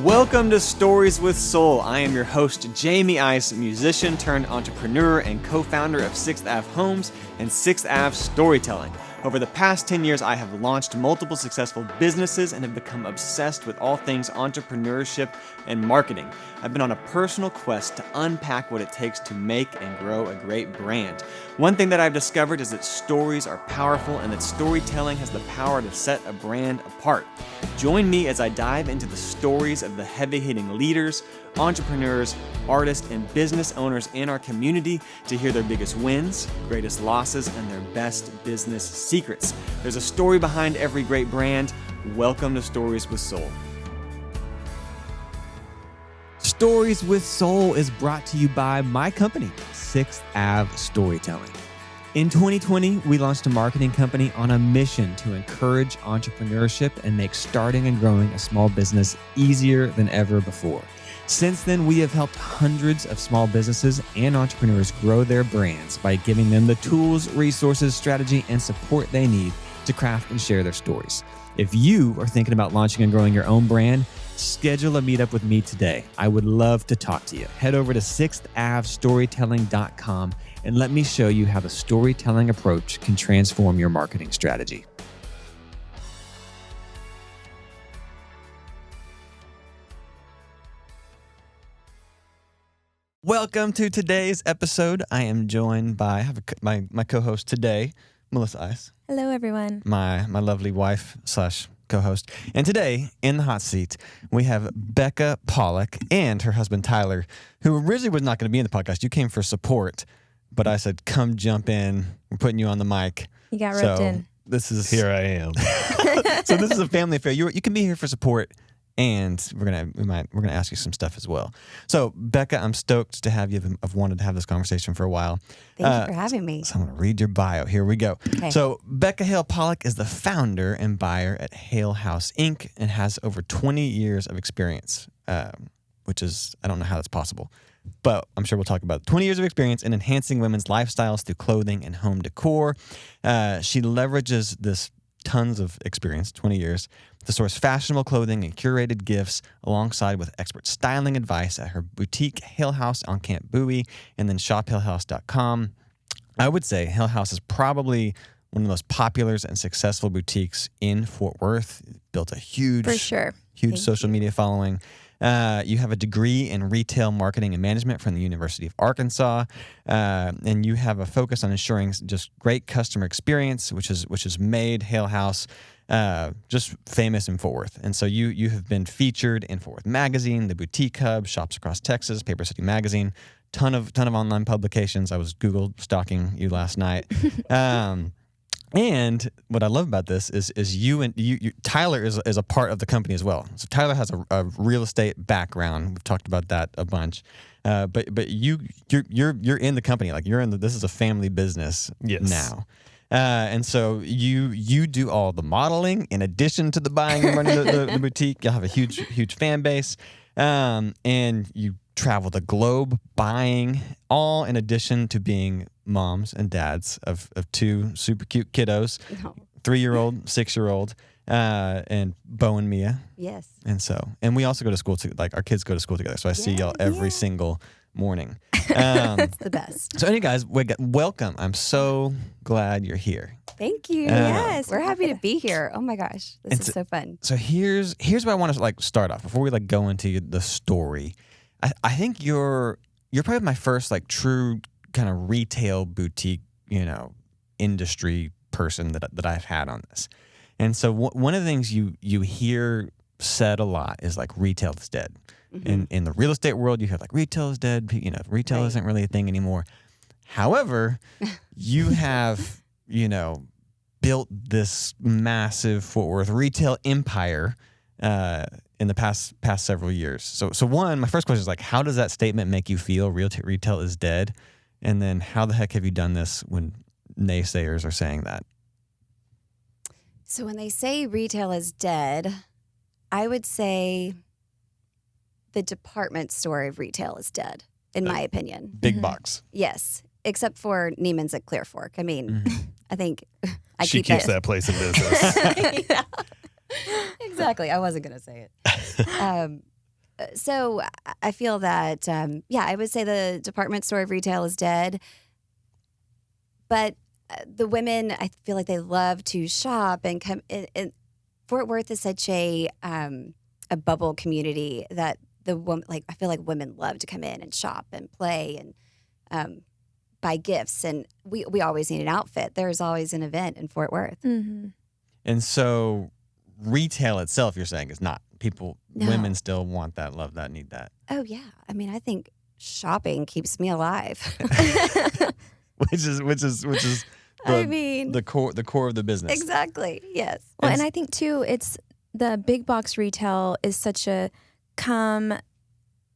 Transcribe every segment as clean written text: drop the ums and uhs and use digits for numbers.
Welcome to Stories with Soul. I am your host, Jamie Ice, musician turned entrepreneur and co-founder of 6th Ave Homes and 6th Ave Storytelling. Over the past 10 years, I have launched multiple successful businesses and have become obsessed with all things entrepreneurship and marketing. I've been on a personal quest to unpack what it takes to make and grow a great brand. One thing that I've discovered is that stories are powerful and that storytelling has the power to set a brand apart. Join me as I dive into the stories of the heavy-hitting leaders, entrepreneurs, artists, and business owners in our community to hear their biggest wins, greatest losses, and their best business secrets. There's a story behind every great brand. Welcome to Stories with Soul. Stories with Soul is brought to you by my company, 6th Ave Storytelling. In 2020, we launched a marketing company on a mission to encourage entrepreneurship and make starting and growing a small business easier than ever before. Since then, we have helped hundreds of small businesses and entrepreneurs grow their brands by giving them the tools, resources, strategy, and support they need to craft and share their stories. If you are thinking about launching and growing your own brand, schedule a meetup with me today. I would love to talk to you. Head over to 6thAveStorytelling.com and let me show you how the storytelling approach can transform your marketing strategy. Welcome to today's episode. I am joined by my co-host today, Melissa Ice. Hello, everyone. My lovely wife / co-host. And today, in the hot seat, we have Bekah Pollock and her husband, Tyler, who originally was not going to be in the podcast. You came for support, but I said, come jump in. We're putting you on the mic. You got roped in. Here I am. So this is a family affair. You can be here for support, and we're gonna ask you some stuff as well. So Bekah, I'm stoked to have you. I've wanted to have this conversation for a while. Thank you for having me. So I'm gonna read your bio. Here we go. Okay. So Bekah Hale Pollock is the founder and buyer at Hale House Inc. and has over 20 years of experience, which is, I don't know how that's possible, but I'm sure we'll talk about it. 20 years of experience in enhancing women's lifestyles through clothing and home decor. She leverages this tons of experience, 20 years, to source fashionable clothing and curated gifts alongside with expert styling advice at her boutique Hale House on Camp Bowie and then shophalehouse.com. I would say Hale House is probably one of the most popular and successful boutiques in Fort Worth. Built a huge social media following. You have a degree in retail marketing and management from the University of Arkansas, and you have a focus on ensuring just great customer experience, which has made Hale House just famous in Fort Worth. And so you have been featured in Fort Worth Magazine, the Boutique Hub, Shops Across Texas, Paper City Magazine, ton of online publications. I was Google stalking you last night. And what I love about this is you Tyler is a part of the company as well. So Tyler has a real estate background. We've talked about that a bunch. But you're in the company. Like this is a family business now. And so you do all the modeling in addition to the buying and running the boutique. You'll have a huge fan base. And you travel the globe buying, all in addition to being moms and dads of two super cute kiddos, 3-year-old, 6-year-old, and Bo and Mia. Yes. And we also go to school our kids go to school together. So I see y'all every single morning. It's the best. So anyway, guys, welcome. I'm so glad you're here. Thank you. Yes, we're happy to be here. Oh my gosh, this is so fun. So here's where I want to start off before we go into the story. I think you're probably my first true kind of retail boutique, industry person that I've had on this. And so one of the things you hear said a lot is retail is dead. Mm-hmm. In the real estate world, you have retail is dead. Retail isn't really a thing anymore. However, you have built this massive Fort Worth retail empire in the past several years. So one, my first question is how does that statement make you feel? Retail is dead, and then how the heck have you done this when naysayers are saying that? So when they say retail is dead, I would say the department store of retail is dead, in my opinion. Big box. Yes, except for Neiman's at Clear Fork. I mean, I think she keeps that place in business. Yeah. Exactly. I wasn't going to say it. So I feel that, I would say the department store of retail is dead. But the women, I feel like they love to shop and come. Fort Worth is such a bubble community that I feel like women love to come in and shop and play and buy gifts. And we always need an outfit. There's always an event in Fort Worth. Mm-hmm. And so retail itself, you're saying, is not. No. Women still want that, love that, need that. Oh, yeah. I mean, I think shopping keeps me alive. which is the core of the business. Exactly. Yes. Well, and I think too, it's the big box retail is such a come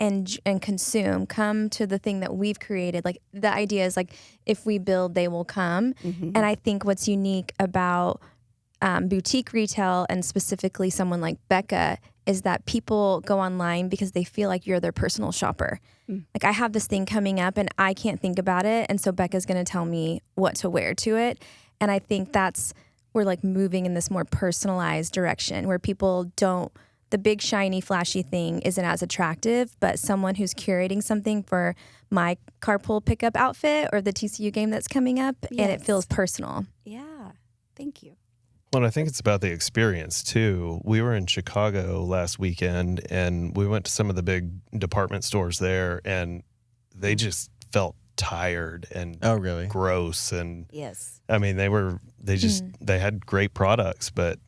and consume, come to the thing that we've created. Like the idea is like, if we build, they will come. Mm-hmm. And I think what's unique about boutique retail and specifically someone like Bekah is that people go online because they feel like you're their personal shopper. Like I have this thing coming up and I can't think about it. And so Becca's going to tell me what to wear to it. And I think we're like moving in this more personalized direction where people the big shiny flashy thing isn't as attractive, but someone who's curating something for my carpool pickup outfit or the TCU game that's coming up and it feels personal. Yeah. Thank you. Well, I think it's about the experience too. We were in Chicago last weekend and we went to some of the big department stores there and they just felt tired and really gross. And yes, I mean, they had great products, but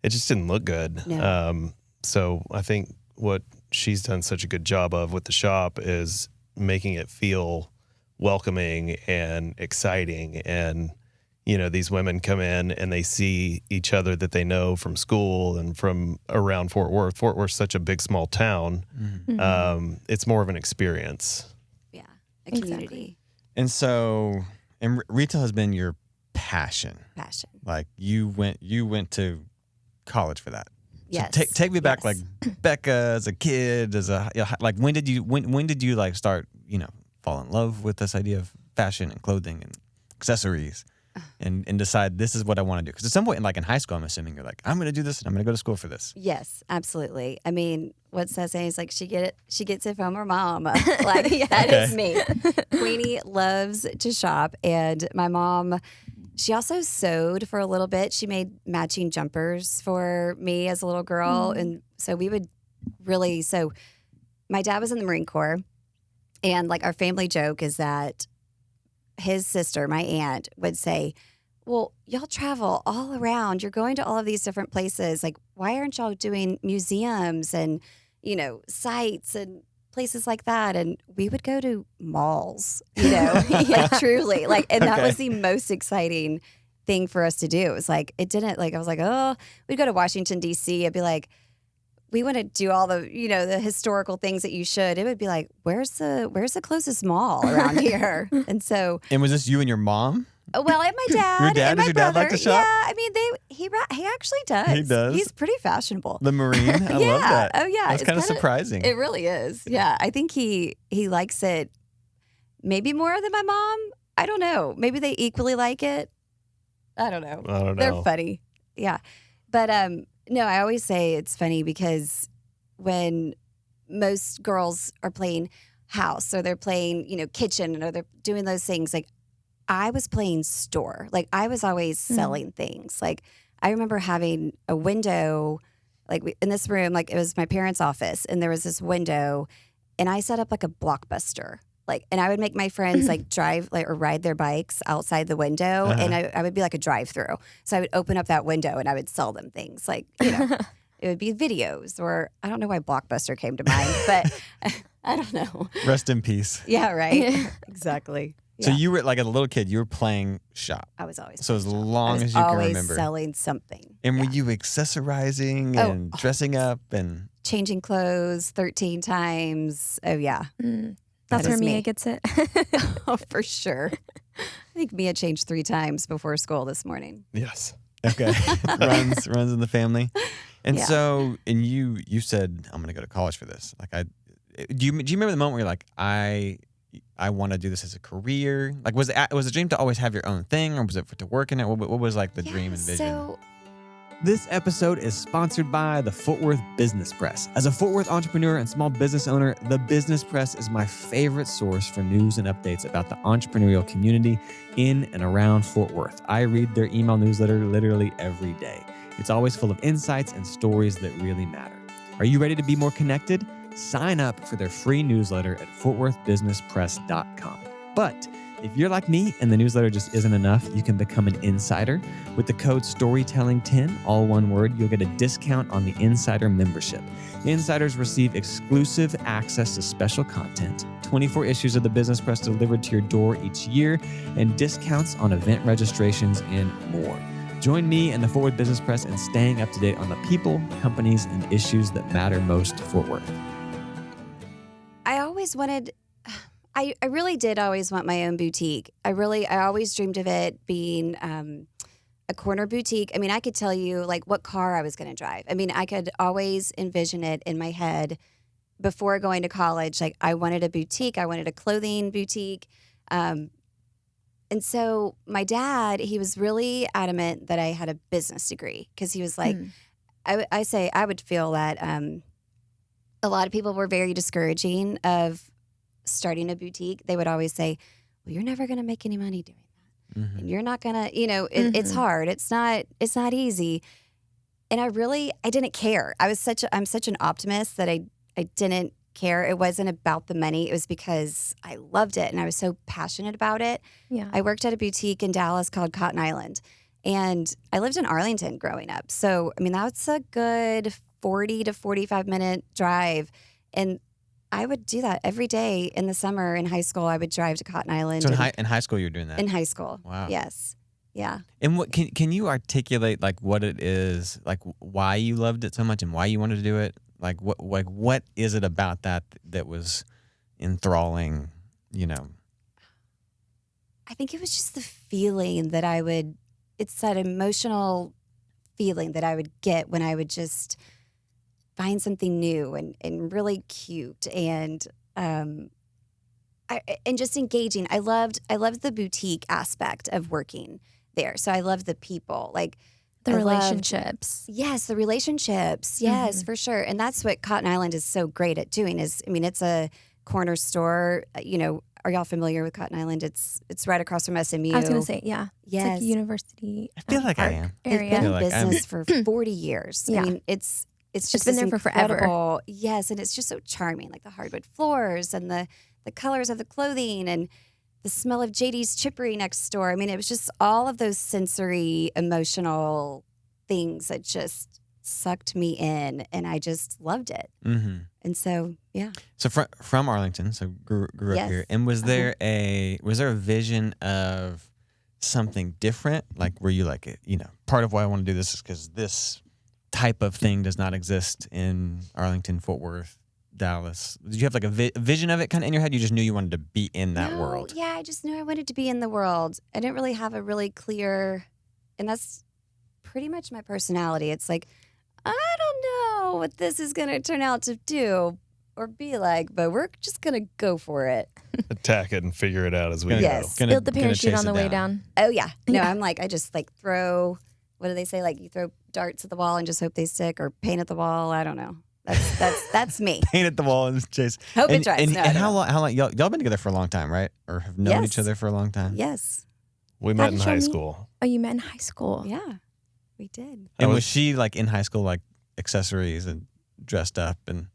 it just didn't look good. No. So I think what she's done such a good job of with the shop is making it feel welcoming and exciting. And these women come in and they see each other that they know from school and from around Fort Worth. Fort Worth's such a big, small town. Mm-hmm. It's more of an experience. Yeah, a community. Exactly. And so, retail has been your passion. Like you went to college for that. Yes. So take me back, like Bekah as a kid, like when did you like start, fall in love with this idea of fashion and clothing and accessories? And decide this is what I want to do. Because at some point, like in high school, I'm assuming you're like, I'm going to do this and I'm going to go to school for this. Yes, absolutely. I mean, what's that saying? It's like she gets it from her mom. Like that is me. Queenie loves to shop, and my mom, she also sewed for a little bit. She made matching jumpers for me as a little girl, and so we would really. So my dad was in the Marine Corps, and like our family joke is that his sister, my aunt, would say, well, y'all travel all around. You're going to all of these different places. Like, why aren't y'all doing museums and, sites and places like that? And we would go to malls, yeah, truly. Like, and that was the most exciting thing for us to do. It was like, I was like, oh, we'd go to Washington, D.C. I'd be like, we want to do all the, the historical things that you should. It would be like, where's the closest mall around here? And so. And was this you and your mom? Well, and my dad. Your dad? And my Does your brother. dad like to shop? Yeah, I mean, he actually does. He does? He's pretty fashionable. The Marine? I love that. Oh, yeah. That's kind of surprising. It really is. Yeah. I think he likes it maybe more than my mom. I don't know. Maybe they equally like it. I don't know. They're funny. Yeah. But no, I always say it's funny because when most girls are playing house or they're playing, kitchen or they're doing those things, like I was playing store. Like I was always selling things. Like I remember having a window, like in this room, like it was my parents' office, and there was this window, and I set up like a Blockbuster. Like, and I would make my friends like drive or ride their bikes outside the window, and I would be like a drive-through. So I would open up that window and I would sell them things, like it would be videos, or I don't know why Blockbuster came to mind, but I don't know. Rest in peace. Yeah, right. Exactly. So Yeah. you were like as a little kid, you were playing shop. I was always So as playing shop. long I was as you can always remember. selling something. And Yeah. were you accessorizing Oh, and dressing up and Changing clothes 13 times. Oh, yeah. That's That where is Mia me. gets it. Oh, for sure. I think Mia changed 3 times before school this morning. Yes. okay runs in the family? And Yeah. so you said I'm going to go to college for this. Like do you remember the moment where you're like I want to do this as a career? Like was the dream to always have your own thing, or was it to work in it? What was like the dream and vision? So This episode is sponsored by the Fort Worth Business Press. As a Fort Worth entrepreneur and small business owner, the Business Press is my favorite source for news and updates about the entrepreneurial community in and around Fort Worth. I read their email newsletter literally every day. It's always full of insights and stories that really matter. Are you ready to be more connected? Sign up for their free newsletter at fortworthbusinesspress.com. But if you're like me and the newsletter just isn't enough, you can become an insider. With the code STORYTELLING10, all one word, you'll get a discount on the insider membership. Insiders receive exclusive access to special content, 24 issues of the Business Press delivered to your door each year, and discounts on event registrations and more. Join me and the Fort Worth Business Press in staying up to date on the people, companies, and issues that matter most to Fort Worth. I really did always want my own boutique. I always dreamed of it being a corner boutique. I mean, I could tell you like what car I was going to drive. I mean, I could always envision it in my head before going to college. Like I wanted a boutique. I wanted a clothing boutique. And so my dad, he was really adamant that I had a business degree because he was like, I would feel that a lot of people were very discouraging of starting a boutique. They would always say, well, you're never going to make any money doing that. Mm-hmm. And you're not going to, it's hard. It's not easy. And I didn't care. I'm such an optimist that I didn't care. It wasn't about the money. It was because I loved it and I was so passionate about it. Yeah. I worked at a boutique in Dallas called Cotton Island, and I lived in Arlington growing up. So, I mean, that's a good 40 to 45-minute drive. And I would do that every day in the summer in high school. I would drive to Cotton Island. So in high school, you were doing that? In high school. Wow. Yes. Yeah. And what can you articulate like what it is, like why you loved it so much and why you wanted to do it? Like what is it about that was enthralling, I think it was just the feeling that it's that emotional feeling that I would get when I would just find something new and really cute and just engaging. I loved the boutique aspect of working there. So I loved the people, like the relationships. Yes, the relationships. Yes, for sure. And that's what Cotton Island is so great at doing it's a corner store. Are y'all familiar with Cotton Island? It's right across from SMU. I was going to say, yeah. Yes. It's like a university. I feel like I am. They've been in business for 40 years. Yeah. I mean, it's just been there for forever. Yes, and it's just so charming, like the hardwood floors and the colors of the clothing and the smell of JD's Chippery next door. I mean, it was just all of those sensory, emotional things that just sucked me in, and I just loved it. Mm-hmm. And so, yeah. So from Arlington, so grew up here, and was there a vision of something different? Like, were you like, part of why I want to do this is because this type of thing does not exist in Arlington, Fort Worth, Dallas. Did you have like a vision of it kind of in your head? You just knew you wanted to be in that world? Yeah, I just knew I wanted to be in the world. I didn't really have a really clear, and that's pretty much my personality. It's like, I don't know what this is going to turn out to do or be like, but we're just going to go for it. Attack it and figure it out as we go. Yes. Build the parachute on the way down. Oh, yeah. No, I'm like, I just like throw, what do they say? Like you throw darts at the wall and just hope they stick, or paint at the wall. I don't know. That's me. Paint at the wall and chase. Hope it dries. And how long? Y'all been together for a long time, right? Or have known each other for a long time? Yes. We met in high school. Oh, you met in high school? Yeah, we did. And was she like in high school, like accessories and dressed up and?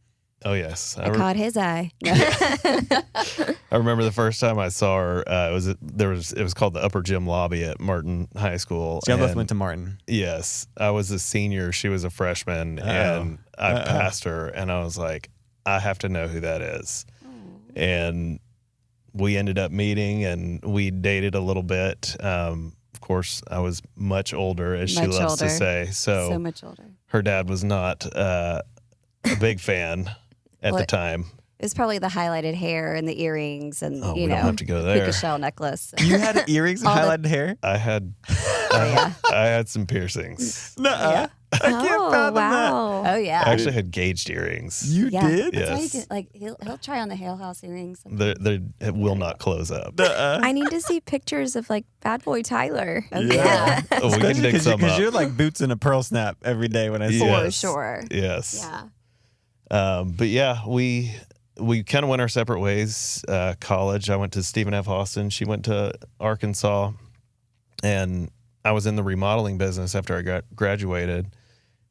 Oh yes, I caught his eye. I remember the first time I saw her. It was called the Upper Gym Lobby at Martin High School. So y'all both went to Martin. Yes, I was a senior. She was a freshman, and I passed her, and I was like, I have to know who that is. And we ended up meeting, and we dated a little bit. Of course, I was much older, as she loves to say. So much older. Her dad was not a big fan. At the time. It was probably the highlighted hair and the earrings and, we don't have to go there. puka shell necklace. You had earrings and highlighted hair? I had I had some piercings. Nuh-uh. I can't fathom that. wow. Oh yeah. I actually had gauged earrings. You yeah. did? That's why you Yes. can, like he'll try on the Hale House earrings. It will not close up. I need to see pictures of like bad boy Tyler. Oh yeah. Oh, we can dig some Because up. you're like boots in a pearl snap every day when I see Yeah. it. For sure. Yes. Yeah. But yeah, we kind of went our separate ways. College, I went to Stephen F. Austin. She went to Arkansas, and I was in the remodeling business after I graduated,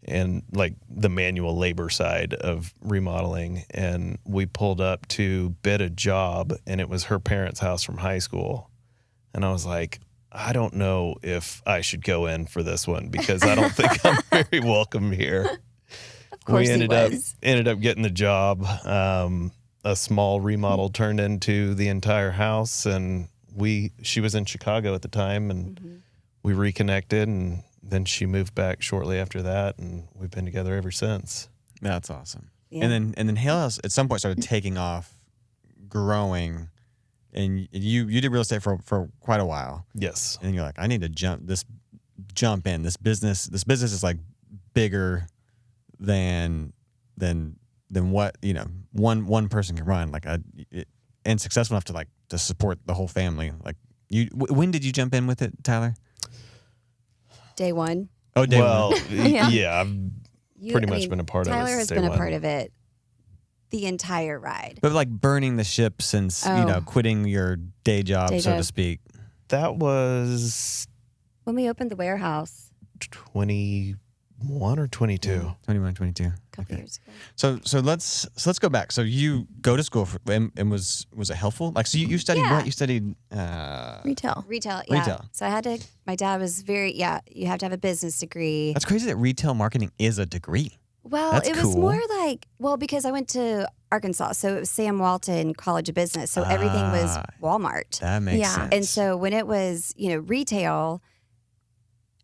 and like the manual labor side of remodeling. And we pulled up to bid a job, and it was her parents' house from high school. And I was like, I don't know if I should go in for this one because I don't think I'm very welcome here. Of course We ended he was. up getting the job. A small remodel turned into the entire house, and she was in Chicago at the time, and we reconnected, and then she moved back shortly after that, and we've been together ever since. That's awesome. Yeah. And then Hale House at some point started taking off, growing, and you did real estate for quite a while. Yes. And you're like, I need to jump in. This business is like bigger than what, one person can run, like and successful enough to support the whole family. Like when did you jump in with it, Tyler? Day one. Oh, day Well, one. yeah, I've pretty much been a part of it. Tyler has since day been a one. part of it the entire ride. But like burning the ship since, quitting your day job, so to speak. That was When we opened the warehouse 21 or 22. 21, 22. a couple years ago. So let's go back. So you go to school and was it helpful? Like, so you studied Yeah. what? You studied Retail. Retail, yeah. Retail. So my dad was you have to have a business degree. That's crazy that retail marketing is a degree. Well, That's it was cool. more like, because I went to Arkansas, so it was Sam Walton College of Business. So everything was Walmart. That makes Yeah. sense. And so when it was, retail,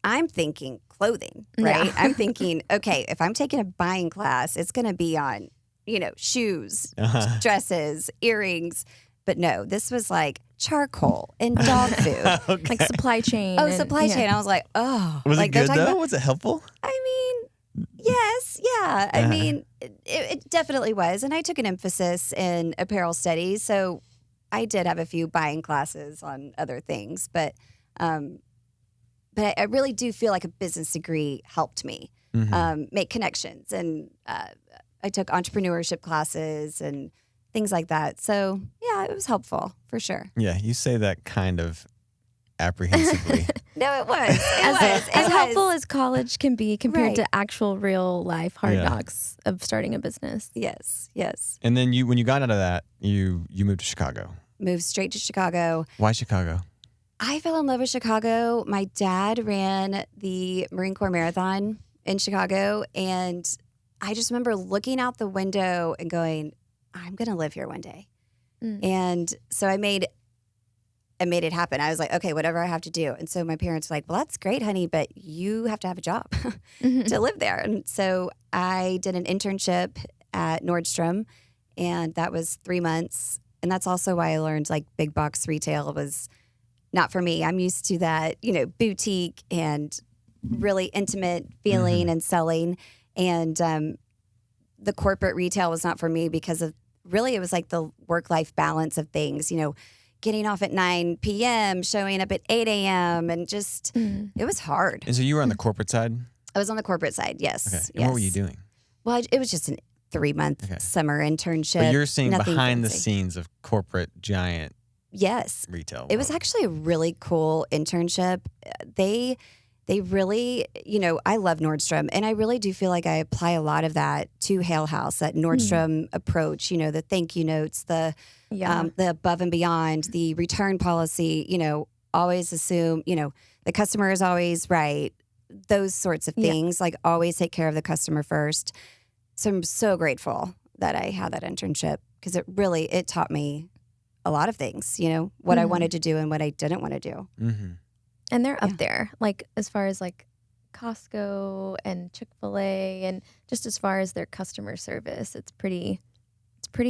I'm thinking clothing, right? Yeah. I'm thinking, okay, if I'm taking a buying class, it's going to be on, shoes, dresses, earrings. But no, this was like charcoal and dog food. Like supply chain. Oh, and- supply chain. I was like, oh. was like it they're good talking though? about- Was it helpful? I mean, yes, yeah. I mean, it definitely was. And I took an emphasis in apparel studies. So I did have a few buying classes on other things. But I really do feel like a business degree helped me make connections. And I took entrepreneurship classes and things like that. So, yeah, it was helpful for sure. Yeah, you say that kind of apprehensively. No, it was. As helpful as college can be compared Right. to actual real life hard Yeah. knocks of starting a business. Yes, yes. And then when you got out of that, you moved to Chicago. Moved straight to Chicago. Why Chicago? I fell in love with Chicago. My dad ran the Marine Corps Marathon in Chicago, and I just remember looking out the window and going, I'm going to live here one day. And so I made it happen. I was like, okay, whatever I have to do. And so my parents were like, well, that's great, honey, but you have to have a job to live there. And so I did an internship at Nordstrom, and that was 3 months. And that's also why I learned like big box retail was not for me. I'm used to that, boutique and really intimate feeling and selling. And the corporate retail was not for me because of really it was like the work-life balance of things, getting off at 9 p.m., showing up at 8 a.m. and just, it was hard. And so you were on the corporate side? I was on the corporate side, yes. Okay. And yes. what were you doing? Well, it was just a 3-month summer internship. But you're seeing nothing behind the fancy. scenes of corporate giant Yes. retail. It was actually a really cool internship. They really, I love Nordstrom, and I really do feel like I apply a lot of that to Hale House, that Nordstrom approach, the thank you notes, the above and beyond, the return policy, always assume, the customer is always right, those sorts of things, like always take care of the customer first. So I'm so grateful that I had that internship because it taught me a lot of things, what I wanted to do and what I didn't want to do. Mm-hmm. And they're up there, like as far as like Costco and Chick-fil-A, and just as far as their customer service, it's pretty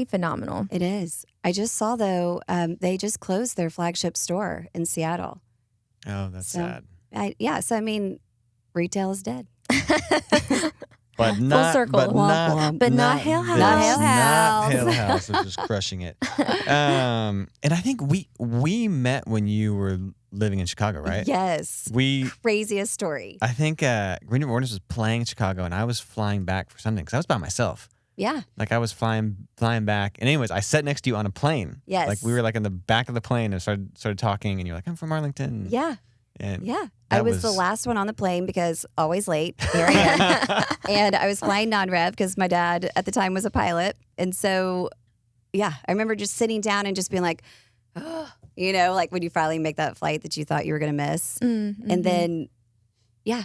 phenomenal. It is. I just saw though, they just closed their flagship store in Seattle. Oh, that's So, sad. So I mean, retail is dead. But not circle. But not, But not Hale this. House. Not Hale Not House. Hale House, which is crushing it. And I think we met when you were living in Chicago, right? Yes. We Craziest story. I think Green River Ordinance was playing in Chicago, and I was flying back for something because I was by myself. Yeah. Like I was flying back, and anyways, I sat next to you on a plane. Yes. Like we were like in the back of the plane and started talking, and you're like, "I'm from Arlington." Yeah. And Yeah. that I was the last one on the plane because always late. Here I am. And I was flying non-rev because my dad at the time was a pilot. And so, yeah, I remember just sitting down and just being like, oh, you know, like when you finally make that flight that you thought you were going to miss. Mm-hmm. And then, yeah,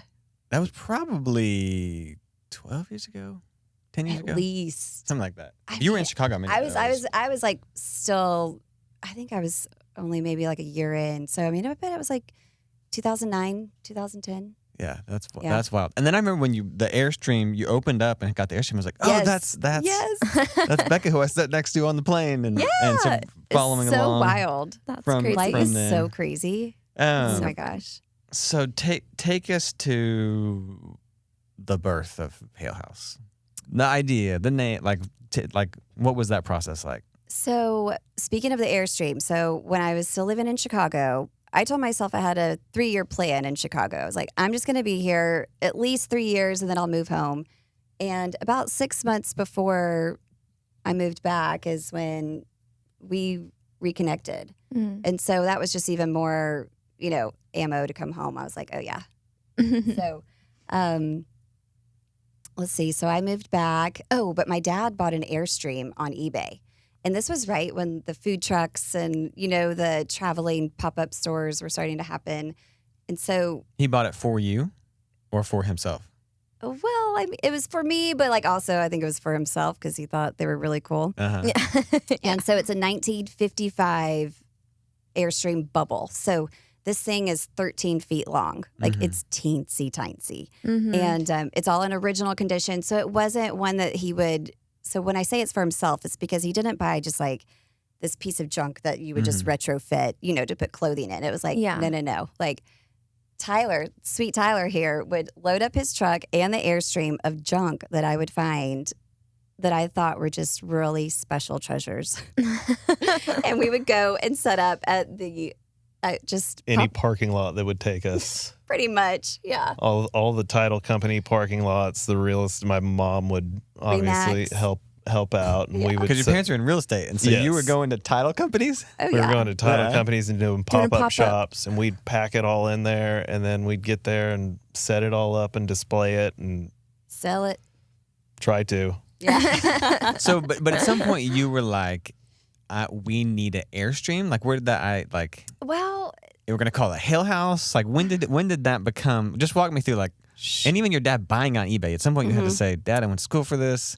That was probably 12 years ago, 10 years at ago, least. something like that. I You were in mean, Chicago. I mean, I was like still, I think I was only maybe like a year in. So, I mean, I bet it was like 2009, 2010. Yeah, that's Yeah. that's wild. And then I remember when the Airstream, you opened up and got the Airstream. I was like, oh, Yes. that's Yes. that's Bekah who I sat next to on the plane, and so following it's so along. wild. That's From- crazy. Life from is then. so crazy. Oh my gosh. So take us to the birth of Hale House, the idea, the name, like what was that process like? So, speaking of the Airstream, so when I was still living in Chicago, I told myself I had a 3-year plan in Chicago. I was like, I'm just going to be here at least 3 years and then I'll move home. And about 6 months before I moved back is when we reconnected. Mm. And so that was just even more, you know, ammo to come home. I was like, oh, yeah. So, let's see. So I moved back. Oh, but my dad bought an Airstream on eBay. And this was right when the food trucks and, you know, the traveling pop-up stores were starting to happen. And so, He bought it for you, or for himself? well, I mean, it was for me, but like also I think it was for himself because he thought they were really cool. Uh-huh. And so it's a 1955 Airstream bubble. So this thing is 13 feet long. Like it's teensy tiny. Mhm. And it's all in original condition. So it wasn't one that he would. So when I say it's for himself, it's because he didn't buy just like this piece of junk that you would just retrofit, you know, to put clothing in. It was like, Yeah. no. Like Tyler, sweet Tyler here, would load up his truck and the Airstream of junk that I would find that I thought were just really special treasures. And we would go and set up at the just Any parking lot that would take us. pretty much, yeah. All the title company parking lots, the realist, my mom would obviously Remax. help out, and we would. Because your sit- parents are in real estate, and so Yes. you were going to title companies. Oh, we yeah. were going to title Yeah. companies and doing Doing pop-up pop-up. shops, and we'd pack it all in there, and then we'd get there and set it all up and display it and Sell it. try to. Yeah. So, but at some point you were like, we need an Airstream. Like, where did that? Well, We're gonna call it Hale House. Like, when did that become? Just walk me through. Like, and even your dad buying on eBay. At some point, you had to say, "Dad, I went to school for this.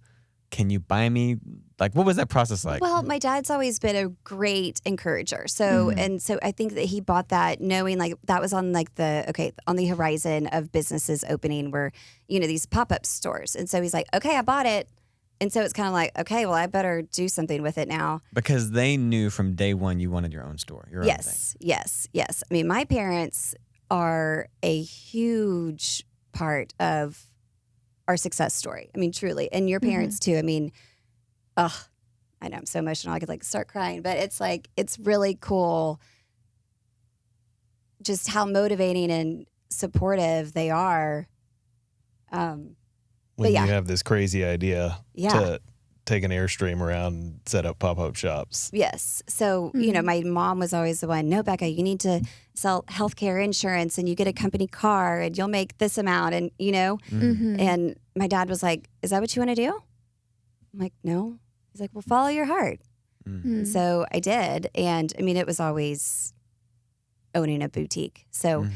Can you buy me?" Like, what was that process like? well, my dad's always been a great encourager. So, and so I think that he bought that knowing like that was on like on the horizon of businesses opening where, you know, these pop-up stores. And so he's like, okay, I bought it. And so it's kind of like, okay, well, I better do something with it now. Because they knew from day one you wanted your own store. Your own thing. Yes. I mean, my parents are a huge part of our success story. I mean, truly. And your parents too. I mean, I know I'm so emotional. I could like start crying, but it's like, it's really cool just how motivating and supportive they are. When yeah. you have this crazy idea Yeah. to take an Airstream around and set up pop-up shops. Yes. So, you know, my mom was always the one, no, Bekah, you need to sell healthcare insurance and you get a company car and you'll make this amount. And, you know, and my dad was like, is that what you want to do? I'm like, no. He's like, well, follow your heart. And so I did. And I mean, it was always owning a boutique. So,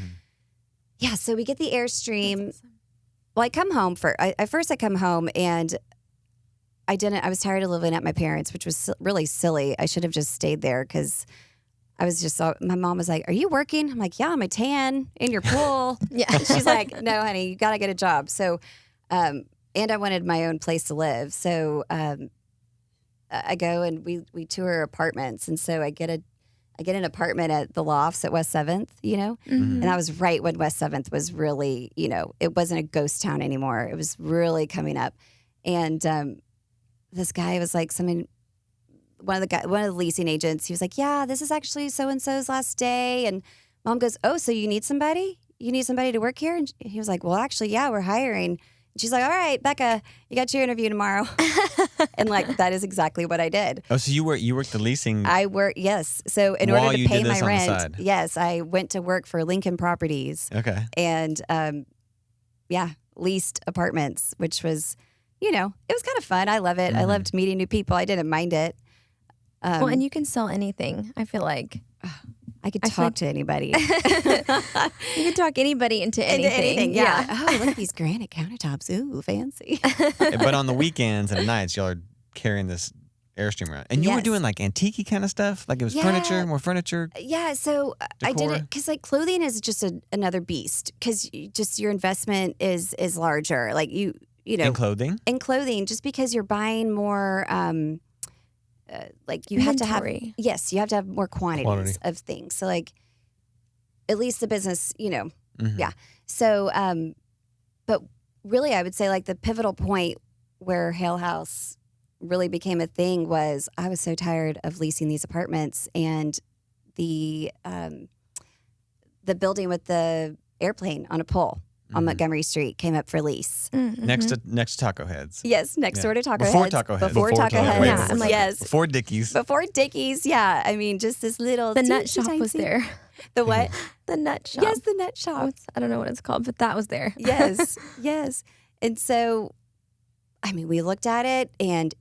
yeah, so we get the Airstream. Well, I come home I come home and I was tired of living at my parents', which was really silly. I should have just stayed there because I was just, my mom was like, are you working? I'm like, yeah, I'm a tan in your pool. Yeah. And she's like, no, honey, you got to get a job. So, and I wanted my own place to live. So I go and we tour apartments. And so I get I get an apartment at the Lofts at West 7th, and that was right when West 7th was really, it wasn't a ghost town anymore. It was really coming up. And this guy was like, one of the leasing agents, he was like, yeah, this is actually so-and-so's last day. And Mom goes, oh, so you need somebody? You need somebody to work here? And he was like, well, actually, yeah, we're hiring. She's like, all right, Bekah, you got your interview tomorrow. And like, that is exactly what I did. Oh, so you worked the leasing? I worked, yes. So in While order to you pay did this my on the rent, side. yes, I went to work for Lincoln Properties. Okay. And leased apartments, which was, it was kind of fun. I love it. I loved meeting new people. I didn't mind it. Well, and you can sell anything, I feel like. I could talk to anybody. You can talk anybody into anything. Yeah. Oh, look at these granite countertops. Ooh, fancy. But on the weekends and nights, y'all are carrying this Airstream around. And you were doing like antique kind of stuff? Like it was more furniture? Yeah, so I did it because like clothing is just another beast because just your investment is larger. Like you know. In clothing? In clothing, just because you're buying more like you have to have you have to have more quantities of things. So like at least the business, yeah. So but really I would say like the pivotal point where Hale House really became a thing was I was so tired of leasing these apartments and the building with the airplane on a pole on Montgomery Street came up for lease. Next to Taco Heads. Yes, next door to Taco Heads. Before Taco Heads. Before Taco Heads. Yeah, I'm like, yes. Before Dickies. Before Dickies, yeah. I mean, just this little... The nut shop was there. The what? The nut shop. Yes, the nut shop. I don't know what it's called, but that was there. Yes, yes. And so, I mean, we looked at it and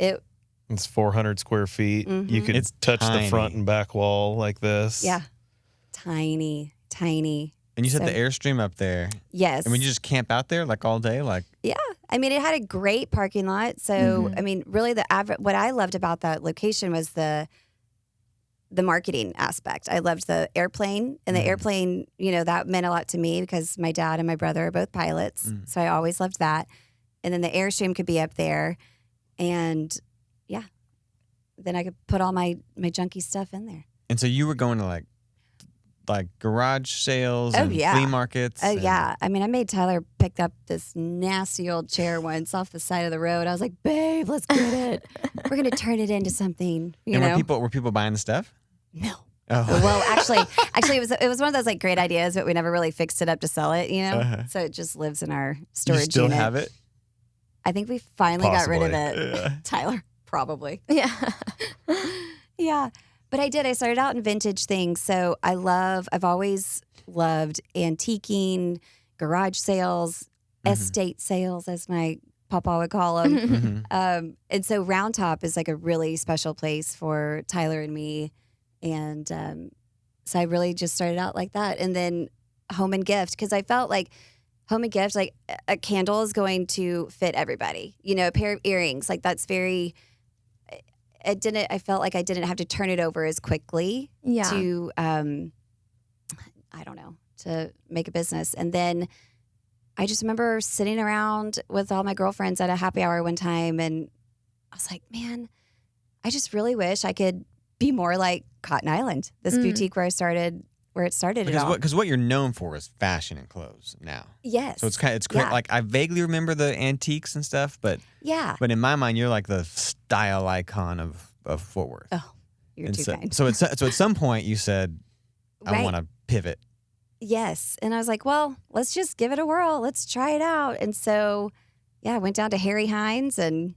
it's 400 square feet. You could touch the front and back wall like this. Yeah. Tiny. And you said the Airstream up there. Yes. I mean, you just camp out there like all day? Yeah. I mean, it had a great parking lot. So, I mean, really what I loved about that location was the marketing aspect. I loved the airplane. And the airplane, that meant a lot to me because my dad and my brother are both pilots. So I always loved that. And then the Airstream could be up there. And, yeah, then I could put all my junky stuff in there. And so you were going to like garage sales and flea markets. Oh, yeah. I mean, I made Tyler pick up this nasty old chair once off the side of the road. I was like, babe, let's get it. We're going to turn it into something, you know? Were people buying the stuff? No. Oh. Well, actually, it was one of those like great ideas, but we never really fixed it up to sell it, So it just lives in our storage unit. You still have it? I think we finally got rid of it. Yeah. Tyler, probably. Yeah. Yeah. But I did. I started out in vintage things. So I've always loved antiquing, garage sales, estate sales, as my papa would call them. And so Round Top is like a really special place for Tyler and me. And so I really just started out like that. And then home and gift, because I felt like home and gift, like a candle is going to fit everybody. A pair of earrings, like that's very... I felt like I didn't have to turn it over as quickly to, to make a business. And then I just remember sitting around with all my girlfriends at a happy hour one time. And I was like, man, I just really wish I could be more like Cotton Island, this boutique where it started it all. Because what you're known for is fashion and clothes now. Yes. So it's great. Like I vaguely remember the antiques and stuff, but in my mind you're like the style icon of Fort Worth. Oh, you're too kind. So at some point you said, I want to pivot. Yes, and I was like, well, let's just give it a whirl. Let's try it out. And so, I went down to Harry Hines and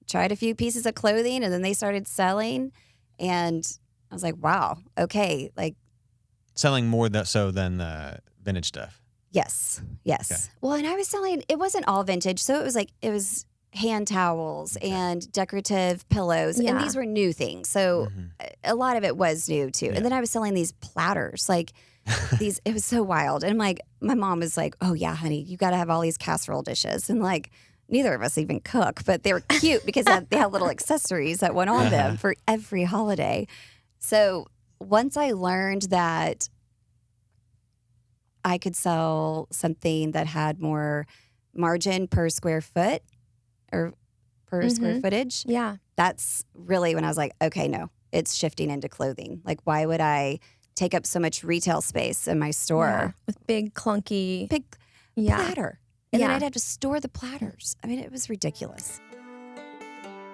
tried a few pieces of clothing, and then they started selling, and I was like, wow, okay, like. Selling more than the vintage stuff. Yes. Okay. Well, and I was selling, it wasn't all vintage. So it was hand towels and decorative pillows. Yeah. And these were new things. So a lot of it was new too. Yeah. And then I was selling these platters, like it was so wild. And my mom was like, oh yeah, honey, you got to have all these casserole dishes. And like, neither of us even cook, but they were cute because they had little accessories that went on them for every holiday. So once I learned that I could sell something that had more margin per square foot or per square footage, that's really when I was like, okay, no, it's shifting into clothing. Like, why would I take up so much retail space in my store? With big, clunky. Big Yeah. platter. And then Yeah. I'd have to store the platters. I mean, it was ridiculous.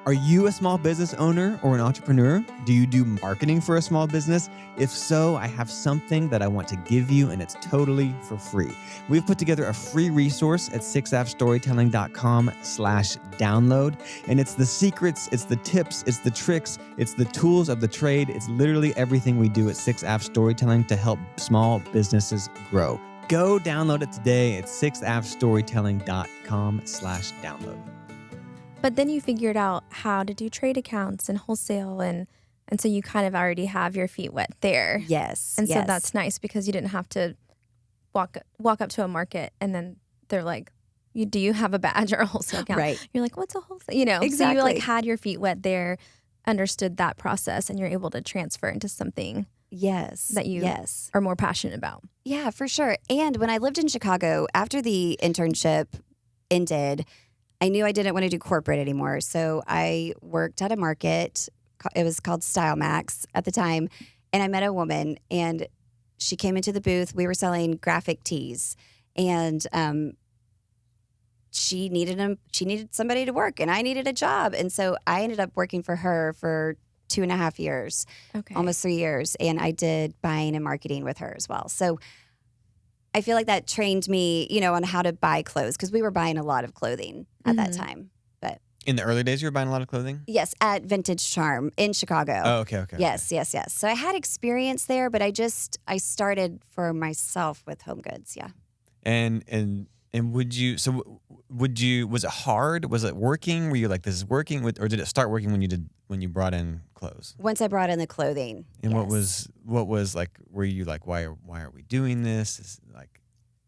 Are you a small business owner or an entrepreneur? Do you do marketing for a small business? If so, I have something that I want to give you, and it's totally for free. We've put together a free resource at 6appstorytelling.com/download. And it's the secrets, it's the tips, it's the tricks, it's the tools of the trade. It's literally everything we do at 6app Storytelling to help small businesses grow. Go download it today at 6appstorytelling.com/download. But then you figured out how to do trade accounts and wholesale, and so you kind of already have your feet wet there. Yes. And yes. so that's nice because you didn't have to walk up to a market and then they're like, do you have a badge or a wholesale account? Right. You're like, what's a wholesale? You know, Exactly. So you like had your feet wet there, understood that process, and you're able to transfer into something Yes. that you yes. are more passionate about. Yeah, for sure. And when I lived in Chicago, after the internship ended, I knew I didn't want to do corporate anymore. So I worked at a market. It was called Style Max at the time. And I met a woman, and she came into the booth. We were selling graphic tees, and she needed somebody to work, and I needed a job. And so I ended up working for her for 2.5 years, Okay. almost 3 years. And I did buying and marketing with her as well. So I feel like that trained me, on how to buy clothes, because we were buying a lot of clothing at that time. But In the early days, you were buying a lot of clothing? yes, at Vintage Charm in Chicago. Oh, okay. Yes. So I had experience there, but I started for myself with home goods. Yeah. And was it hard? Was it working? Were you like, this is working, or did it start working when you brought in clothes? Once I brought in the clothing. And yes. what was like, were you like, why are we doing this? Is like,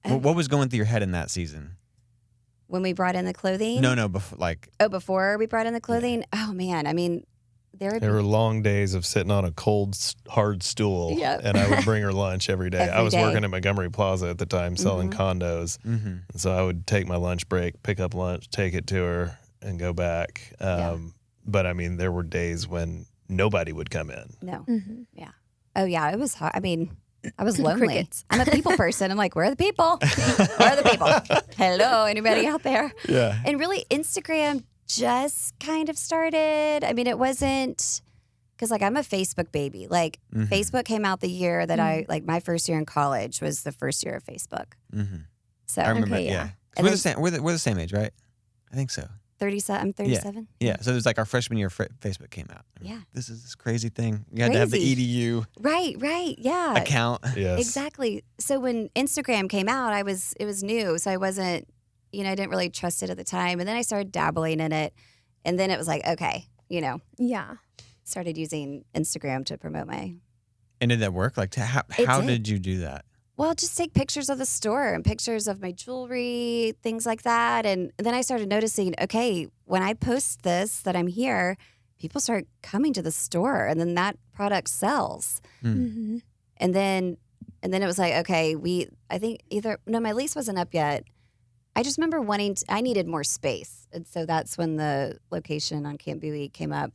what was going through your head in that season? When we brought in the clothing? No, Before we brought in the clothing? Yeah. Oh man, I mean, there were long days of sitting on a cold, hard stool, Yep. and I would bring her lunch every day. Every I was day. working at Montgomery Plaza at the time, selling condos, and so I would take my lunch break, pick up lunch, take it to her, and go back. But I mean, there were days when nobody would come in. No. Mm-hmm. Yeah. Oh yeah, it was hard. I mean, I was lonely. Crickets. I'm a people person. I'm like, where are the people? Where are the people? Hello, anybody out there? Yeah. And really, Instagram just kind of started. I mean, it wasn't, because like I'm a Facebook baby. Like Facebook came out the year that my first year in college was the first year of Facebook. Mm-hmm. So I remember. Okay, Yeah. yeah. 'Cause We're the same. We're the same age, right? I think so. 37. I'm 37. Yeah. So it was like our freshman year, Facebook came out. Yeah. This is this crazy thing. You had to have the EDU Right. Yeah. account. Yes. Exactly. So when Instagram came out, it was new. So I wasn't, I didn't really trust it at the time. And then I started dabbling in it. And then it was like, okay, Yeah. started using Instagram to promote my. And did that work? Like, how did. did you do that? Well, just take pictures of the store and pictures of my jewelry, things like that. And then I started noticing, okay, when I post this, that I'm here, people start coming to the store, and then that product sells. Mm-hmm. And then it was like, okay, my lease wasn't up yet. I just remember I needed more space. And so that's when the location on Camp Bowie came up.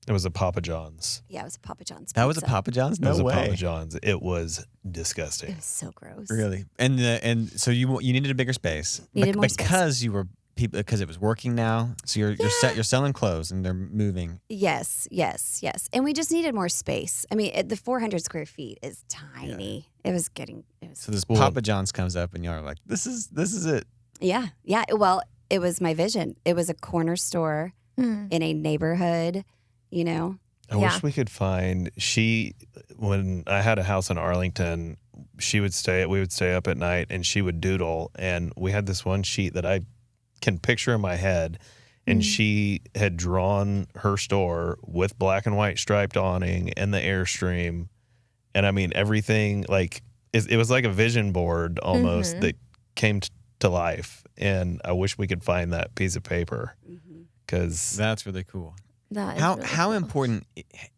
It was a Papa John's. Yeah, it was a Papa John's. That was a pizza. Papa John's? It No was a way. Papa John's. It was It disgusting. was so gross. Really? And so you needed a bigger space. Needed more space. Because you were because it was working now. So you're selling clothes and they're moving. Yes. And we just needed more space. I mean, the 400 square feet is tiny. Yeah. So this Papa John's comes up and y'all are like, this is it. Yeah. Well, it was my vision. It was a corner store in a neighborhood, I wish we could find when I had a house in Arlington, we would stay up at night and she would doodle, and we had this one sheet that I can picture in my head, and she had drawn her store with black and white striped awning and the Airstream, and I mean everything, like it was like a vision board almost that came to life, and I wish we could find that piece of paper because That's really cool. That is How really how cool. important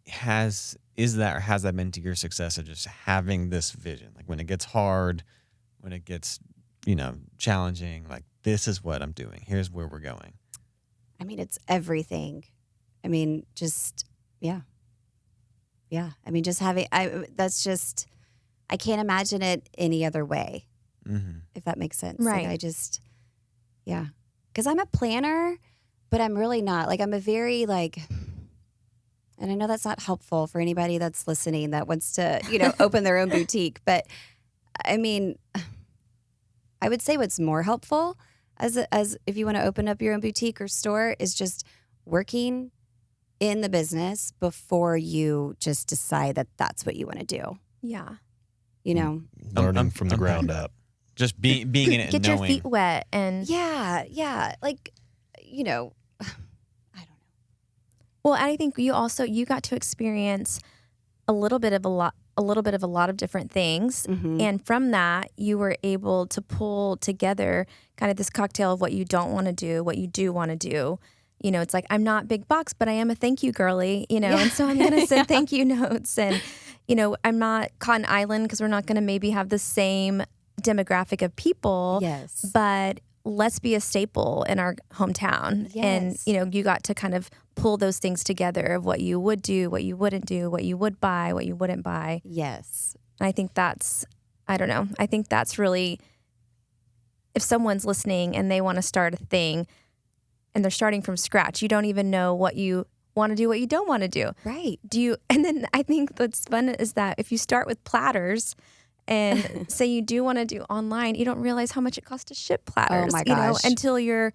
has that been to your success of just having this vision? Like when it gets hard, when it gets, challenging, like this is what I'm doing. Here's where we're going. I mean, it's everything. I mean, yeah. yeah. I mean, just having, I can't imagine it any other way, if that makes sense. Right. Like yeah. Because I'm a planner, but I'm really not. Like, I'm a very, like, and I know that's not helpful for anybody that's listening that wants to, open their own boutique. But I mean, I would say what's more helpful as if you want to open up your own boutique or store is just working in the business before you just decide that that's what you want to do. Yeah. Learning from the ground up. Just being in it and Get knowing. your feet wet and Yeah. Like, I don't know. Well, and I think you got to experience a little bit of a lot of different things. Mm-hmm. And from that, you were able to pull together kind of this cocktail of what you don't want to do, what you do want to do. It's like, I'm not big box, but I am a thank you girly, and so I'm going to send thank you notes. And, I'm not Cotton Island because we're not going to maybe have the same demographic of people. Yes. But let's be a staple in our hometown. Yes. And, you got to kind of pull those things together of what you would do, what you wouldn't do, what you would buy, what you wouldn't buy. Yes. And I think that's really, if someone's listening and they want to start a thing and they're starting from scratch, you don't even know what you want to do, what you don't want to do. Right. And then I think what's fun is that if you start with platters and say you do want to do online, you don't realize how much it costs to ship platters. Oh my gosh. Until you're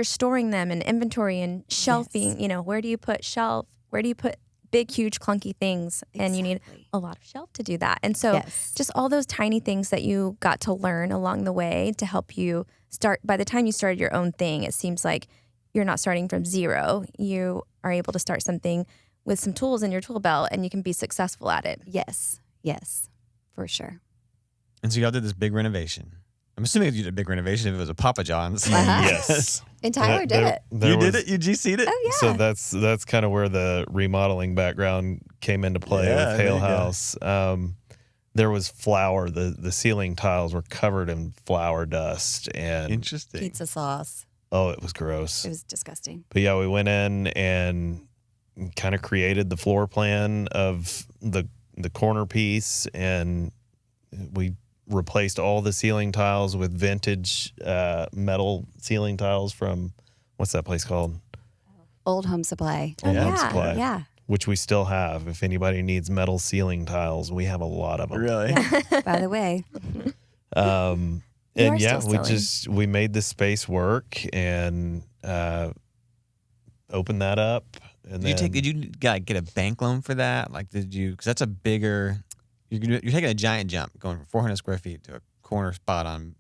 storing them in inventory and shelving. Yes. Where do you put shelf? Where do you put big, huge, clunky things? And you need Exactly. a lot of shelf to do that. And so just all those tiny things that you got to learn along the way to help you start. By the time you started your own thing, it seems like you're not starting from zero. You are able to start something with some tools in your tool belt and you can be successful at it. Yes, for sure. And so y'all did this big renovation. I'm assuming you did a big renovation if it was a Papa John's. Uh-huh. Yes. And Tyler did it. You did it? You GC'd it? Oh, yeah. So that's kind of where the remodeling background came into play Yeah, with there Hale you go. House. There was flour. The ceiling tiles were covered in flour dust, and Interesting. Pizza sauce. it was gross. It was disgusting. But yeah, we went in and kind of created the floor plan of the corner piece, and we replaced all the ceiling tiles with vintage metal ceiling tiles from, what's that place called? Old Home Supply. Old Home yeah, Supply. Yeah. Which we still have. If anybody needs metal ceiling tiles, we have a lot of them. Really? Yeah. By the way. And are yeah, still we made the space work and opened that up. And Did you get a bank loan for that? Like, because that's a bigger, you're taking a giant jump going from 400 square feet to a corner spot on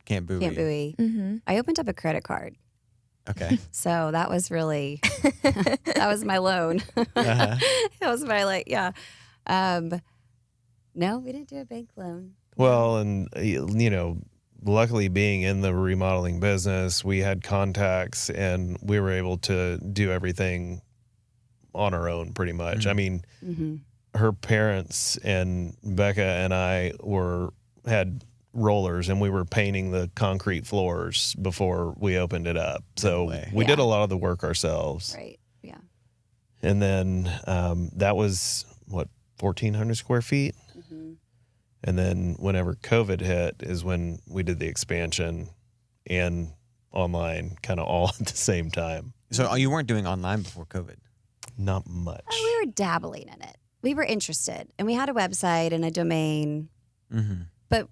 Camp Bowie. Camp Bowie. Mm-hmm. I opened up a credit card. Okay. So that was really, that was my loan. Uh-huh. That was my, yeah. No, we didn't do a bank loan. Well, and luckily being in the remodeling business, we had contacts and we were able to do everything on our own pretty much. Mm-hmm. I mean, Mm-hmm. her parents and Bekah and I had rollers and we were painting the concrete floors before we opened it up. So way. we Yeah. did a lot of the work ourselves. Right. Yeah. And then that was 1,400 square feet. Mm-hmm. And then whenever COVID hit is when we did the expansion and online kind of all at the same time. So you weren't doing online before COVID? Not much. We were dabbling in it. We were interested, and we had a website and a domain, Mm-hmm. but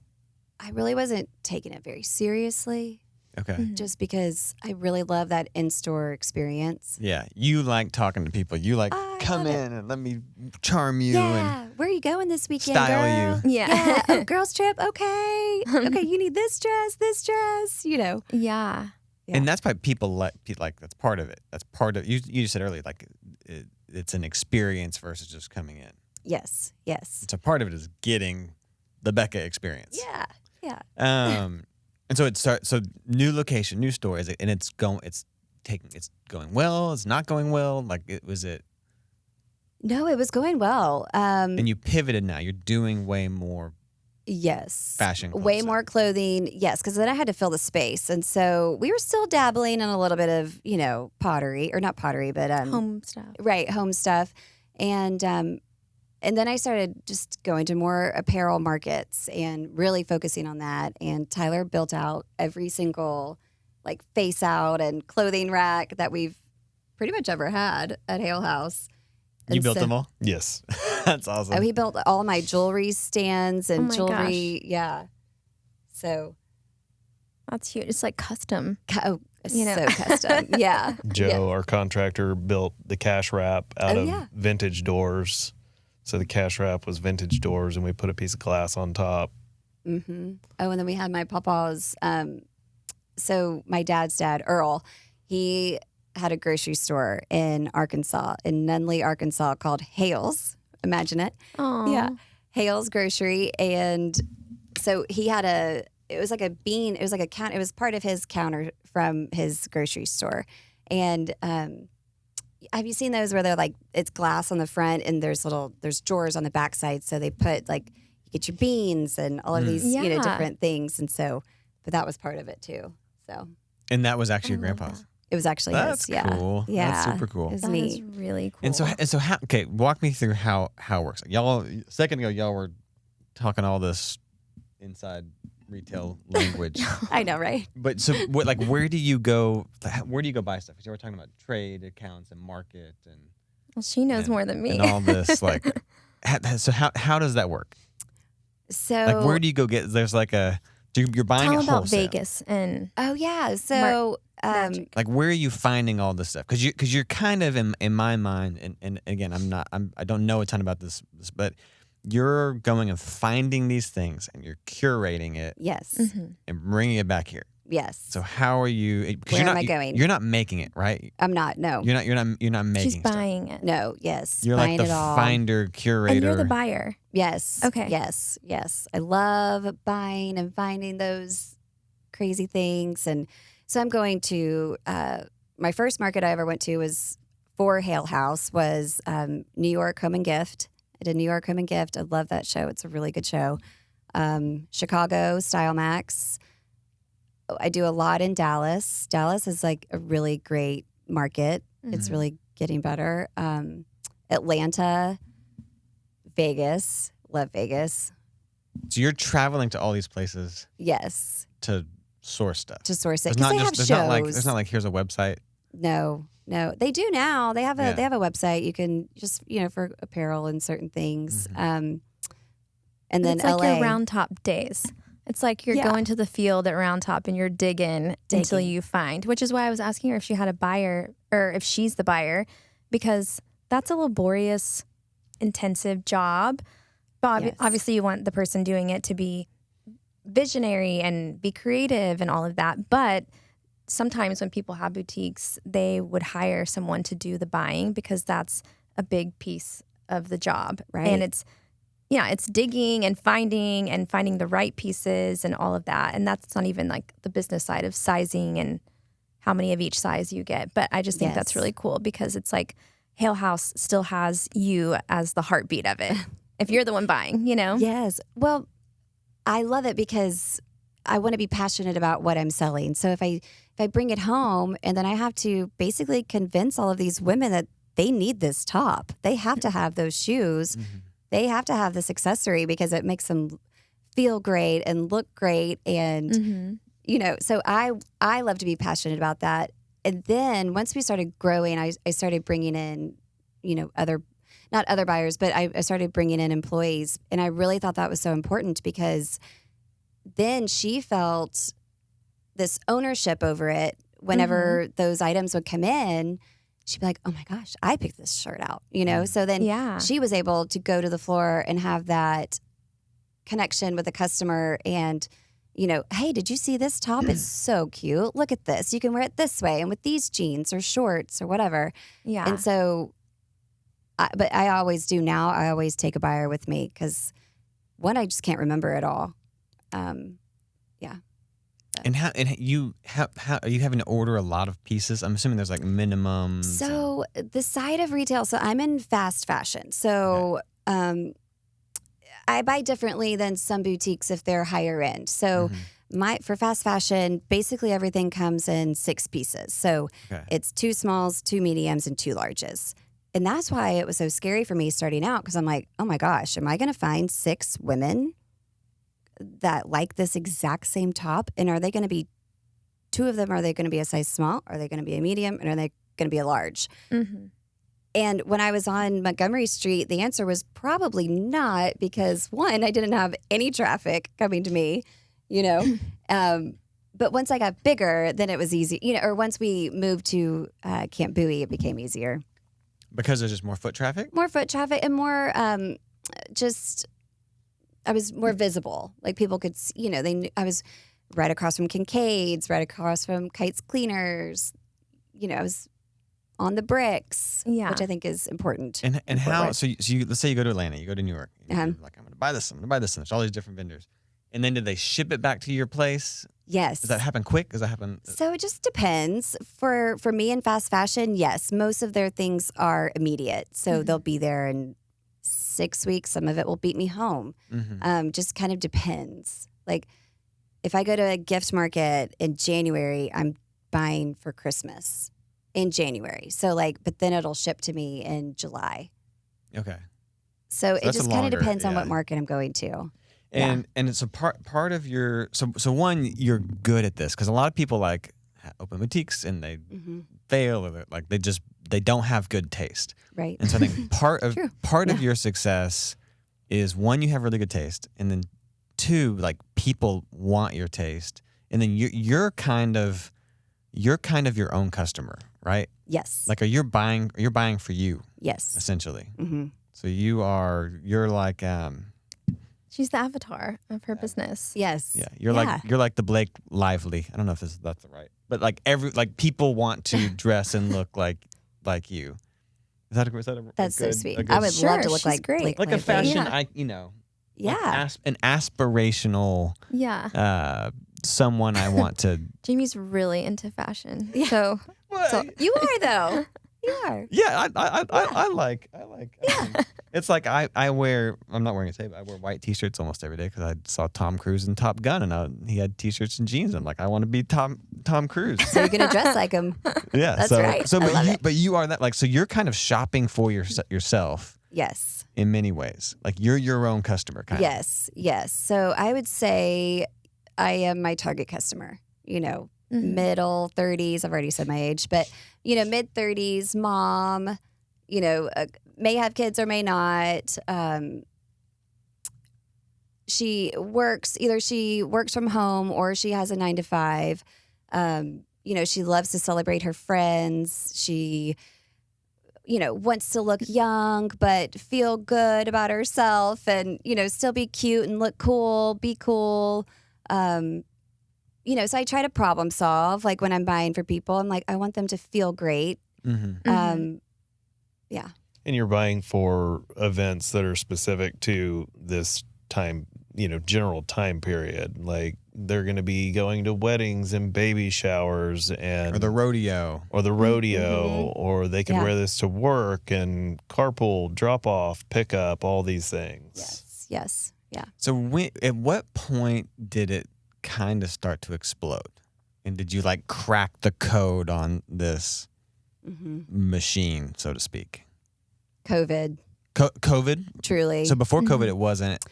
I really wasn't taking it very seriously Okay. Mm-hmm. just because I really love that in-store experience. Yeah. You like talking to people. You like, I come love in and let me charm you Yeah. and Where are you going this weekend, style girl? you. Yeah. Yeah. Oh, girls trip. Okay. Okay. You need this dress, Yeah. Yeah. And that's why people like that's part of it. That's part of you just said earlier, like it's an experience versus just coming in. Yes. It's a part of it is getting the Bekah experience. Yeah. Yeah. And so so new location, new store, and it's going well, it's not going well. Like was it? No, it was going well. And you pivoted now. You're doing way more Yes. fashion. Way clothes. more clothing. Yes. Because then I had to fill the space. And so we were still dabbling in a little bit of, pottery, or not pottery, but Home stuff. right, home stuff. And then I started just going to more apparel markets and really focusing on that. And Tyler built out every single like face out and clothing rack that we've pretty much ever had at Hale House. You built them all? Yes. That's awesome. Oh, he built all my jewelry stands and my jewelry. Yeah. So That's huge. It's like custom. so custom. Yeah. Joe, our contractor, built the cash wrap out of vintage doors. So the cash wrap was vintage doors, and we put a piece of glass on top. Mm-hmm. Oh, and then we had my papa's. So my dad's dad, Earl, he had a grocery store in Arkansas, in Nunley, Arkansas, called Hale's. Imagine it. Aww. Yeah. Hale's Grocery. And so he had it was like a bean. It was like it was part of his counter from his grocery store. And have you seen those where they're like, it's glass on the front and there's drawers on the backside. So they put like, you get your beans and all of these, different things. And so, but that was part of it too. So. And that was actually your grandpa's. It was actually That's his. Yeah. cool. Yeah. That's super cool. It's That neat. is really cool. And so how? Okay, walk me through how it works. Y'all a second ago, y'all were talking all this inside retail language. I know, right? But so, where do you go? Where do you go buy stuff? Because you were talking about trade accounts and market and. Well, she knows more than me. And all this, like, so how does that work? So Like, where do you go get? There's like you're buying Tell it about wholesale. Vegas and Oh yeah. So magic. Like, where are you finding all this stuff? Because you're kind of in my mind, and again, I don't know a ton about this, but you're going and finding these things and you're curating it yes. and bringing it back here. Yes. So how are you? Because Where you're am not I going? You're not making it, right? I'm not. No. You're not making. she's stuff. buying it. No. Yes. You're buying like the it all. finder, curator. And you're the buyer. Yes. Okay. Yes. Yes. I love buying and finding those crazy things. And so I'm going to, my first market I ever went to was for Hale House was New York Home and Gift. I did New York Home and Gift. I love that show. It's a really good show. Chicago, Style Max. I do a lot in Dallas. Dallas is like a really great market. It's really getting better. Atlanta, Vegas. Love Vegas. So you're traveling to all these places Yes. to source stuff. To source it. It's Because not they have just. shows. It's not like here's a website. No. They do now. They have a Yeah. they have a website. You can just, for apparel and certain things. And then It's like LA. your Round Top days. It's like you're Yeah. going to the field at Round Top and you're digging until you find, which is why I was asking her if she had a buyer or if she's the buyer, because that's a laborious, intensive job. But Yes. obviously you want the person doing it to be visionary and be creative and all of that. But sometimes when people have boutiques, they would hire someone to do the buying because that's a big piece of the job. Right. And it's digging and finding the right pieces and all of that. And that's not even like the business side of sizing and how many of each size you get. But I just think that's Yes. really cool because it's like Hale House still has you as the heartbeat of it. If you're the one buying, Yes. Well, I love it because I want to be passionate about what I'm selling. So if I bring it home and then I have to basically convince all of these women that they need this top, they have to have those shoes, they have to have this accessory because it makes them feel great and look great. And, so I love to be passionate about that. And then once we started growing, I started bringing in, not other buyers, but I started bringing in employees. And I really thought that was so important because then she felt this ownership over it. Whenever those items would come in, she'd be like, oh my gosh, I picked this shirt out, So then she was able to go to the floor and have that connection with the customer and, hey, did you see this top? It's so cute. Look at this. You can wear it this way and with these jeans or shorts or whatever. Yeah. And so, but I always do now. I always take a buyer with me because one, I just can't remember it all. And how are you having to order a lot of pieces? I'm assuming there's like minimums. So the side of retail, so I'm in fast fashion. So I buy differently than some boutiques if they're higher end. So for fast fashion, basically everything comes in 6 pieces. So it's 2 smalls, 2 mediums, and 2 larges. And that's why it was so scary for me starting out, because I'm like, oh my gosh, am I going to find 6 women that like this exact same top? And are they going to be, 2 of them, are they going to be a size small? Are they going to be a medium? And are they going to be a large? Mm-hmm. And when I was on Montgomery Street, the answer was probably not, because 1, I didn't have any traffic coming to me, you know. But once I got bigger, then it was easy, you know, or once we moved to Camp Bowie, it became easier. Because there's just more foot traffic? More foot traffic and more I was more visible. Like people could, you know, they knew I was right across from Kincaid's, right across from Kites Cleaners. You know, I was on the bricks, which I think is important. And how, so you, let's say you go to Atlanta, you go to New York, you're like, I'm going to buy this, and there's all these different vendors. And then did they ship it back to your place? Yes. Does that happen quick? Does that happen? So it just depends. For me in fast fashion, yes, most of their things are immediate. So they'll be there in 6 weeks. Some of it will beat me home. Just kind of depends. Like if I go to a gift market in January, I'm buying for Christmas in January. So like, but then it'll ship to me in July. Okay. So it just kind of depends on yeah. what market I'm going to. And it's a part of your so one, you're good at this, because a lot of people like open boutiques and they fail, or like they don't have good taste. Right. And so I think part of your success is, 1, you have really good taste, and then 2, like people want your taste, and then you're kind of your own customer, right? Yes. Like you're buying for you. Yes. Essentially. Mm-hmm. So you're like She's the avatar of her business. Yes. yeah, you're like the Blake Lively. I don't know if that's right, but like people want to dress and look like you. Is that That's so sweet. good- I would love to look she's like great. Blake like a Lively. fashion, Yeah. an aspirational Yeah. someone I want to. Jamie's really into fashion. Yeah. So You are though. You are. Yeah, I like. I mean, it's like I wear. I'm not wearing a tape. I wear white T-shirts almost every day because I saw Tom Cruise in Top Gun, and he had T-shirts and jeans. I'm like, I want to be Tom Cruise. So you're gonna dress like him. Yeah, That's right. So, I love it. but you are that, like, so you're kind of shopping for yourself Yes. in many ways. Like you're your own customer, kind of. Yes. So I would say I am my target customer. You know, middle 30s. I've already said my age, but you know, mid 30s, mom. You know, may have kids or may not. She works from home or she has a 9 to 5. You know, she loves to celebrate her friends. She, you know, wants to look young but feel good about herself, and you know, still be cute and look cool, be cool. You know, so I try to problem solve. Like when I'm buying for people, I'm like, I want them to feel great. Yeah. And you're buying for events that are specific to this time, you know, general time period. Like they're going to be going to weddings and baby showers and Or the rodeo. Or they can wear this to work and carpool, drop off, pick up, all these things. Yes. Yeah. So at what point did it kind of start to explode? And did you like crack the code on this machine, so to speak? COVID. COVID? Truly. So before COVID, it wasn't.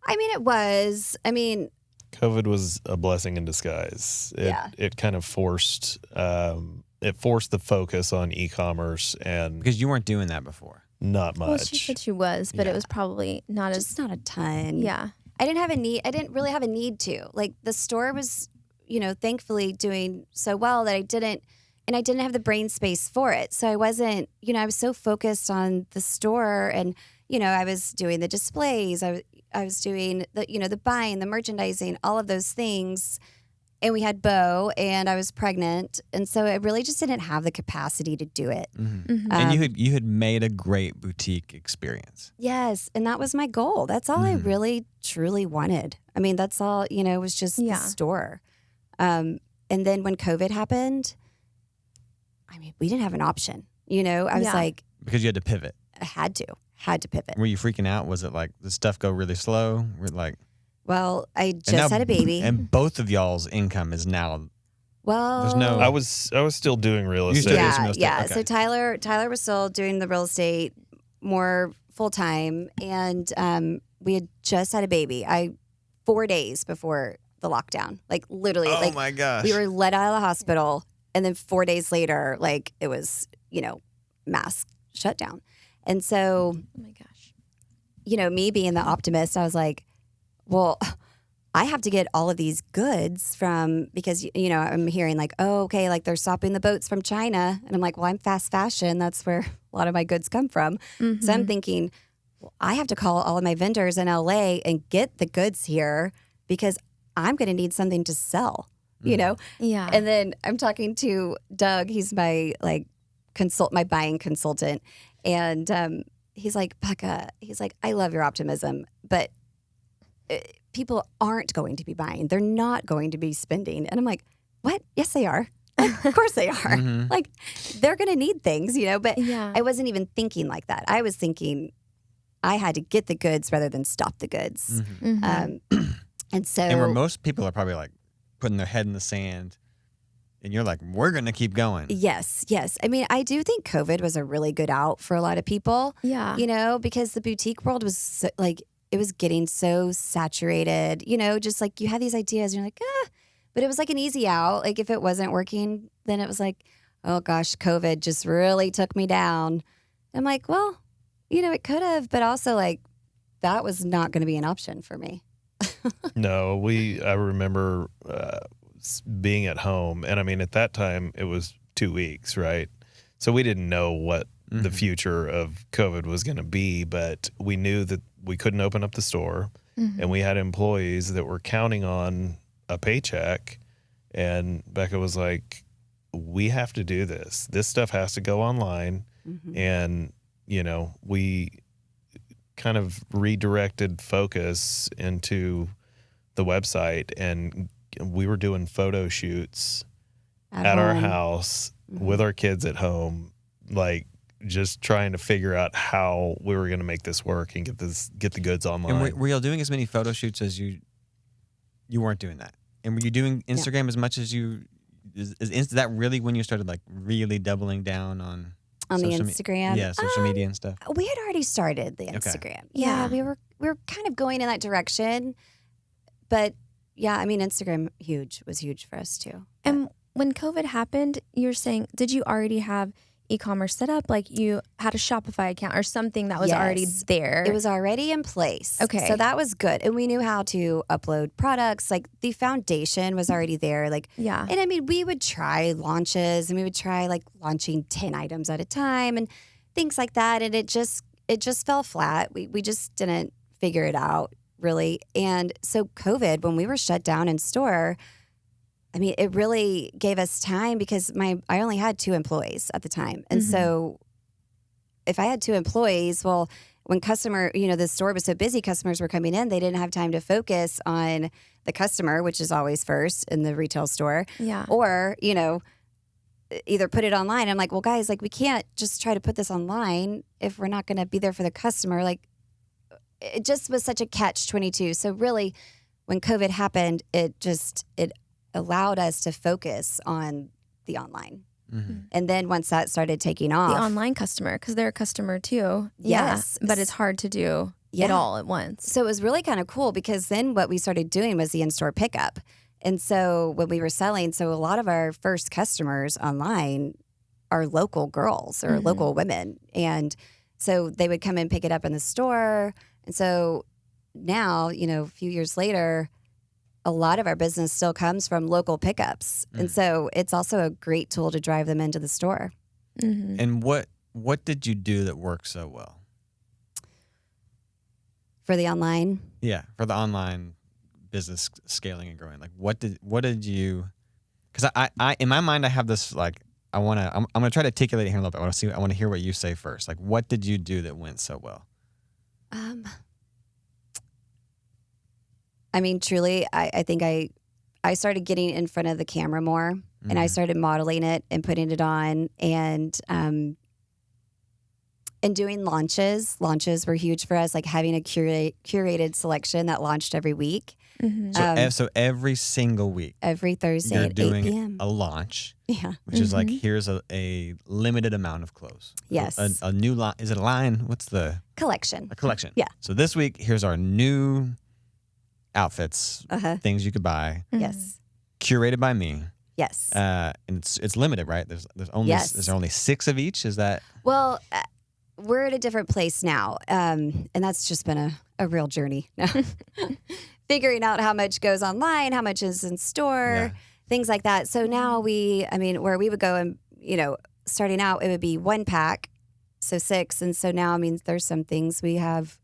I mean, it was. I mean, COVID was a blessing in disguise. It kind of forced the focus on e-commerce, and Because you weren't doing that before. not much. Well, she said she was, but it was probably not just not a ton. Yeah. I didn't have a need. I didn't really have a need to. Like the store was, you know, thankfully doing so well that I didn't have the brain space for it. So I wasn't, you know, I was so focused on the store, and you know, I was doing the displays. I was doing the, you know, the buying, the merchandising, all of those things. And we had Bo, and I was pregnant, and so I really just didn't have the capacity to do it. And you had made a great boutique experience. Yes, and that was my goal. That's all I really truly wanted. I mean, that's all, you know, was just the store. And then when COVID happened, I mean, we didn't have an option. You know, I was like, Because you had to pivot. I had to pivot. Were you freaking out? Was it like the stuff go really slow? We're like, Well, I and now- just had a baby. And both of y'all's income is now Well, There's no. I was still doing real You still estate. do some real estate, yeah. okay. So Tyler was still doing the real estate more full time, and we had just had a baby. 4 days before the lockdown, like literally, Oh like my gosh. we were let out of the hospital, and then 4 days later, like it was mass shutdown, and so Oh my gosh. me being the optimist, I was like, well, I have to get all of these goods from, because, I'm hearing like, oh, okay, like they're stopping the boats from China. And I'm like, well, I'm fast fashion. That's where a lot of my goods come from. Mm-hmm. So I'm thinking, well, I have to call all of my vendors in LA and get the goods here because I'm going to need something to sell, Yeah. And then I'm talking to Doug. He's my my buying consultant. And he's like, Bekah, he's like, I love your optimism, but people aren't going to be buying. They're not going to be spending. And I'm like, what? Yes, they are. Like, of course they are. Mhm. Like, they're going to need things, but yeah. I wasn't even thinking like that. I was thinking I had to get the goods rather than stop the goods. Mhm. Mhm. And so, And where most people are probably like putting their head in the sand, and you're like, we're gonna keep going. yes. I mean, I do think COVID was a really good out for a lot of people, Yeah. because the boutique world was it was getting so saturated, just like you had these ideas and you're like, but it was like an easy out. Like if it wasn't working, then it was like, oh gosh, COVID just really took me down. I'm like, well, it could have, but also like that was not going to be an option for me. No, I remember being at home, and I mean at that time it was 2 weeks, right? So we didn't know what the Mhm. future of COVID was going to be, but we knew that we couldn't open up the store, Mhm. and we had employees that were counting on a paycheck. And Bekah was like, we have to do this. This stuff has to go online. Mhm. And, we kind of redirected focus into the website, and we were doing photo shoots at our home. house Mhm. with our kids at home, like just trying to figure out how we were going to make this work and get the goods online. And were y'all doing as many photo shoots as you weren't doing that? And were you doing Instagram as much as you? Is that really when you started like really doubling down on On the social Instagram? social media and stuff? We had already started the Okay. Instagram. Yeah. We were kind of going in that direction. But yeah, I mean, Instagram was huge for us too. And when COVID happened, you're saying, did you already have e-commerce set up? Like you had a Shopify account or something that was already Yes. there? It was already in place. Okay. So that was good. And we knew how to upload products. Like the foundation was already there. Like, Yeah. and I mean, we would try launches and we would try like launching 10 items at a time and things like that. And it just fell flat. We just didn't figure it out really. And so COVID, when we were shut down in store, I mean, it really gave us time because I only had 2 employees at the time. And Mhm. so if I had 2 employees, well, when the store was so busy, customers were coming in, they didn't have time to focus on the customer, which is always first in the retail store, Yeah. or, either put it online. I'm like, well, guys, like we can't just try to put this online if we're not going to be there for the customer. Like it just was such a catch-22. So really when COVID happened, it allowed us to focus on the online. Mhm. And then once that started taking The off, online customer, because they're a customer too. Yes. Yeah. But it's hard to do it Yeah. all at once. so it was really kind of cool because then what we started doing was the in-store pickup. And so when we were selling, so a lot of our first customers online are local girls or Mhm. local women. And so they would come and pick it up in the store. And so now, a few years later, a lot of our business still comes from local pickups. And so it's also a great tool to drive them into the store. Mm-hmm. And what did you do that worked so well? For the online, Yeah, for the online business scaling and growing. Like what did you? Because I in my mind I have this like I'm gonna try to articulate it here a little bit. I want to hear what you say first. Like what did you do that went so well? I mean, truly, I think I started getting in front of the camera more, and I Mhm. started modeling it and putting it on, and doing launches. Launches were huge for us, like having a curated selection that launched every week. So every single week, every Thursday you're at 8 doing p.m. a launch, Yeah. which is like, here's a limited amount of clothes. Yes. A new line. Is it a line? What's the Collection. a collection? Yeah. So this week, here's our new outfits, things you could buy, Yes. curated by me. Yes. And it's limited, right? There's only 6 of each. Is that? Well, we're at a different place now, and that's just been a real journey. Figuring out how much goes online, how much is in store, things like that. So now where we would go and, starting out, it would be 1 pack, so 6. And so now, there's some things we have,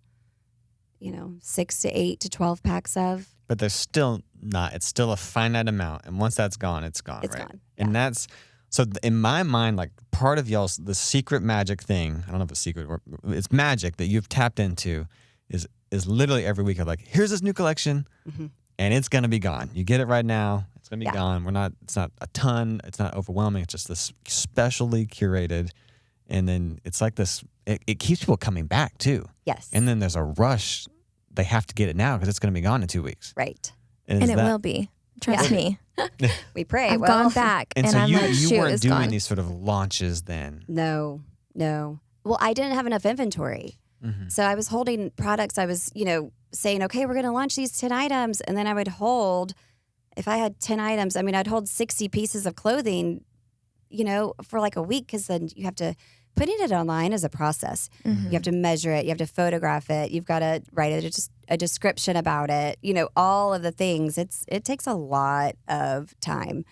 6 to 8 to 12 packs of. But there's still not. It's still a finite amount, and once that's gone, it's gone. It's right? gone. And that's so in my mind, like part of the secret magic thing. I don't know if it's secret or it's magic that you've tapped into is literally every week of like, here's this new collection, and it's gonna be gone. You get it right now. It's gonna be gone. It's not a ton. It's not overwhelming. It's just this specially curated, and then it's like this. It keeps people coming back too. Yes. And then there's a rush. They have to get it now because it's going to be gone in 2 weeks. Right. And it will be. Trust me. We pray. I've gone back and so I'm like, shoot, you weren't it's doing gone. these sort of launches then. No. Well, I didn't have enough inventory. So I was holding products. I was, saying, okay, we're going to launch these 10 items. And then I would hold, if I had 10 items, I'd hold 60 pieces of clothing, for like a week, because then you have to, putting it online is a process. You have to measure it. You have to photograph it. You've got to write a description about it. All of the things. It takes a lot of time.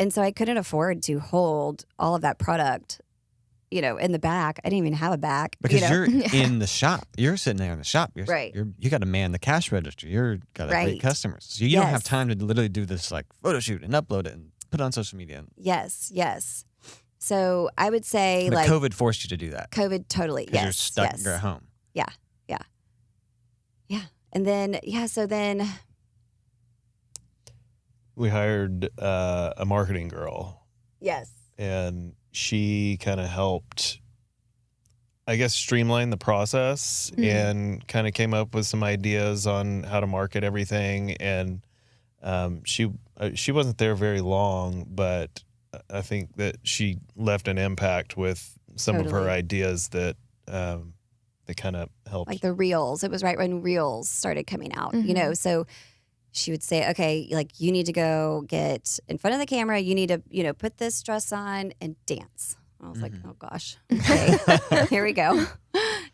And so I couldn't afford to hold all of that product, in the back. I didn't even have a back. Because you're in the shop. You're sitting there in the shop. Right. You got to man the cash register. You're got great Right. customers. So you don't have time to literally do this like photo shoot and upload it and put it on social media. Yes. So I would say But COVID forced you to do that. COVID totally. Because Yes. you're stuck. Yes. You're at home. Yeah. And then, so then. We hired a marketing girl, Yes. and she kind of helped, I guess, streamline the process and kind of came up with some ideas on how to market everything. And she wasn't there very long, but I think that she left an impact with some of her Totally. ideas that kind of helped. Like the reels. It was right when reels started coming out, so she would say, okay, like you need to go get in front of the camera. You need to, put this dress on and dance. I was like, oh gosh, okay, here we go.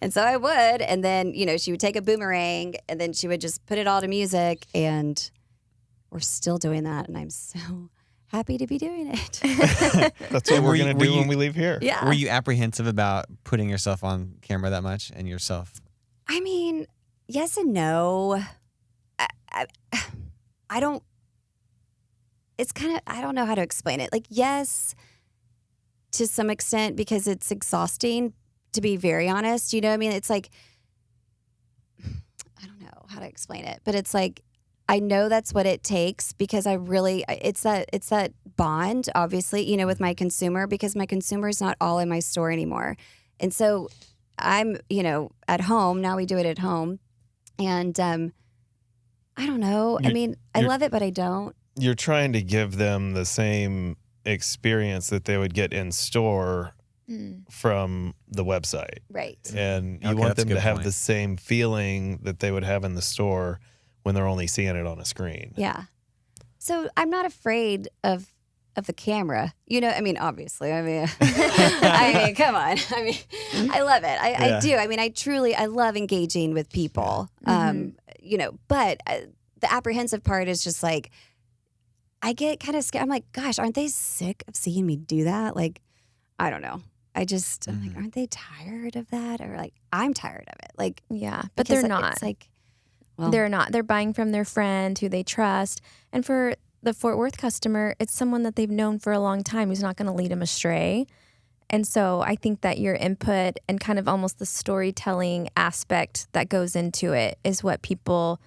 And so I would, and then, she would take a boomerang and then she would just put it all to music, and we're still doing that. And I'm so happy to be doing it. That's what we're going to do when we leave here. Yeah. Were you apprehensive about putting yourself on camera that much and yourself? Yes and no. I don't, it's kind of, I don't know how to explain it. Like, yes, to some extent, because it's exhausting, to be very honest. It's like, I don't know how to explain it, but it's like, I know that's what it takes, because it's that bond, obviously, with my consumer, because my consumer is not all in my store anymore. And so I'm, at home, now we do it at home. And, I don't know. I love it, but I don't. You're trying to give them the same experience that they would get in store from the website. Right. And you Okay, want that's a them to good have point. the same feeling that they would have in the store when they're only seeing it on a screen. Yeah. So I'm not afraid of the camera. Obviously. Come on. I love it. I do. I love engaging with people. But the apprehensive part is just like, I get kind of scared. I'm like, gosh, aren't they sick of seeing me do that? Like, I don't know. I'm like, aren't they tired of that? Or like, I'm tired of it. Like, Yeah, but because they're not. It's like, well, They're not. They're buying from their friend who they trust. And for the Fort Worth customer, it's someone that they've known for a long time who's not going to lead them astray. And so I think that your input and kind of almost the storytelling aspect that goes into it is what people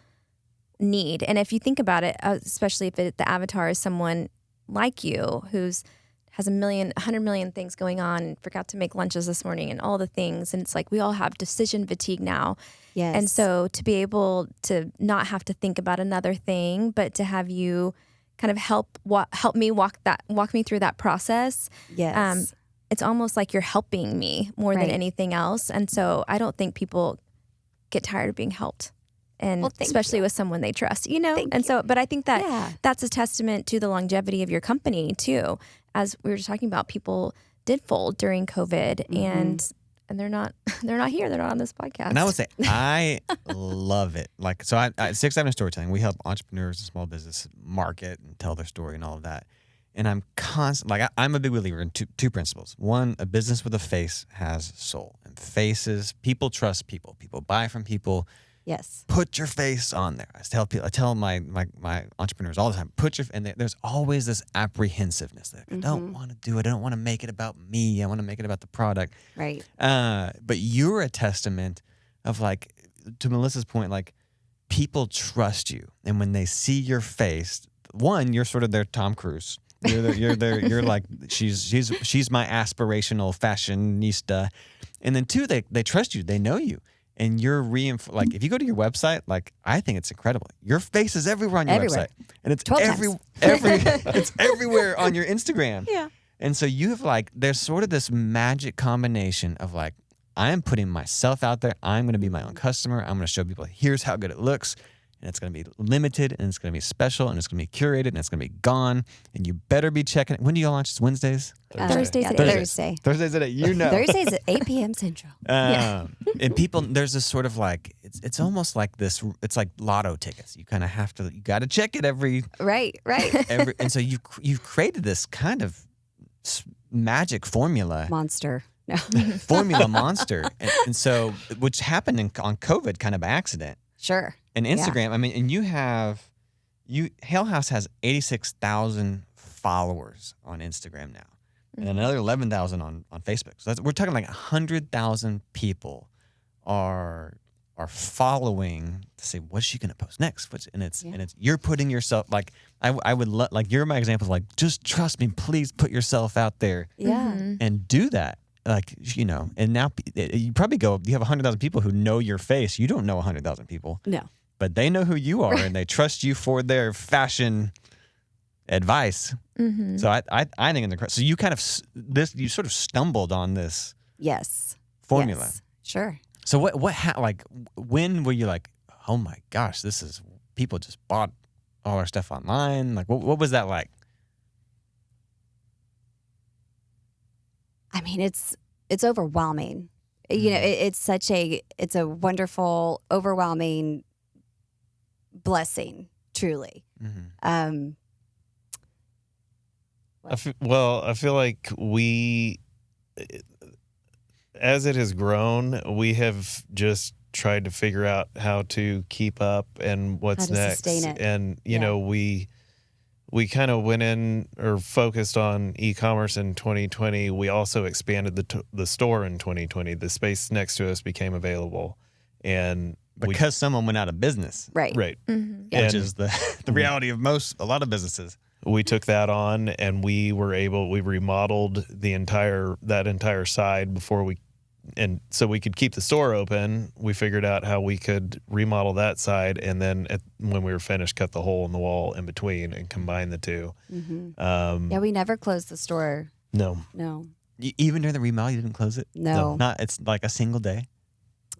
need. And if you think about it, especially if the avatar is someone like you who's has 100 million things going on, and forgot to make lunches this morning and all the things. And it's like we all have decision fatigue now. Yes. And so to be able to not have to think about another thing, but to have you kind of help me walk me through that process. Yes. It's almost like you're helping me more than anything else. And so I don't think people get tired of being helped. And especially with someone they trust, but I think that that's a testament to the longevity of your company too. As we were just talking about, people did fold during COVID, and they're not here. They're not on this podcast. And I would say I love it. Like, so at 6 Avenue Storytelling, we help entrepreneurs and small business market and tell their story and all of that. And I'm I'm a big believer in two principles. One, a business with a face has soul, and faces, people trust people. People buy from people. Yes. Put your face on there. I tell my entrepreneurs all the time, and there's always this apprehensiveness. I don't want to do it. I don't want to make it about me. I want to make it about the product. Right. But you're a testament of, like, to Melissa's point, like, people trust you. And when they see your face, one, you're sort of their Tom Cruise. You're like, she's my aspirational fashionista. And then two, they trust you. They know you. And you're like, if you go to your website, like, I think it's incredible. Your face is everywhere on your website, and it's it's everywhere on your Instagram. Yeah. And so you have, like, there's sort of this magic combination of, like, I'm putting myself out there. I'm going to be my own customer. I'm going to show people, here's how good it looks. And it's going to be limited, and it's going to be special, and it's going to be curated, and it's going to be gone. And you better be checking it. When do y'all launch? It's Wednesdays? Thursdays at 8. Thursday. Thursdays at 8, Thursdays at 8 p.m. Central. And people, there's this sort of, like, it's almost like this, it's like lotto tickets. You kind of have to, you got to check it every. Right. And so you've created this kind of magic formula. Monster. No. Formula monster. And so, which happened on COVID kind of by accident. Sure. And Instagram, I mean, and Hale House has 86,000 followers on Instagram now, and another 11,000 on Facebook. So we're talking like 100,000 people are following to say, what's she gonna post next? And it's you're putting yourself, like, I would like, you're my example of, like, just trust me, please put yourself out there, and do that. Like, and now you probably you have 100,000 people who know your face. You don't know 100,000 people. No. But they know who you are, and they trust you for their fashion advice. Mm-hmm. So I think it's incredible. So you kind of you sort of stumbled on this formula. Yes. Sure. So when were you like, oh my gosh, this is, people just bought all our stuff online? Like, what was that like? I mean, it's overwhelming. It's a wonderful, overwhelming blessing, truly. I feel like as it has grown, we have just tried to figure out how to keep up and what's next. Sustain it. And, we kind of went in or focused on e-commerce in 2020. We also expanded the store in 2020. The space next to us became available. And because someone went out of business. Right. Mm-hmm. Which is the reality of a lot of businesses. We took that on, and we remodeled that entire side and so we could keep the store open. We figured out how we could remodel that side, and then when we were finished, cut the hole in the wall in between and combine the two. Mm-hmm. We never closed the store. No. Even during the remodel, you didn't close it? No. It's like a single day?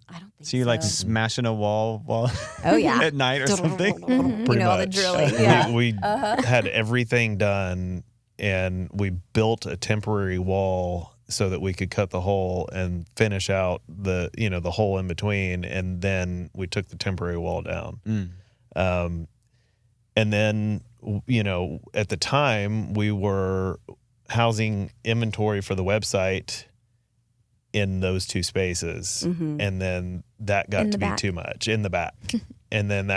I don't think so. So you're like smashing a wall at night or something? Mm-hmm. All the drilling. We had everything done, and we built a temporary wall so that we could cut the hole and finish out the hole in between, and then we took the temporary wall down. And then at the time we were housing inventory for the website in those two spaces, and then that got to be too much in the back. And then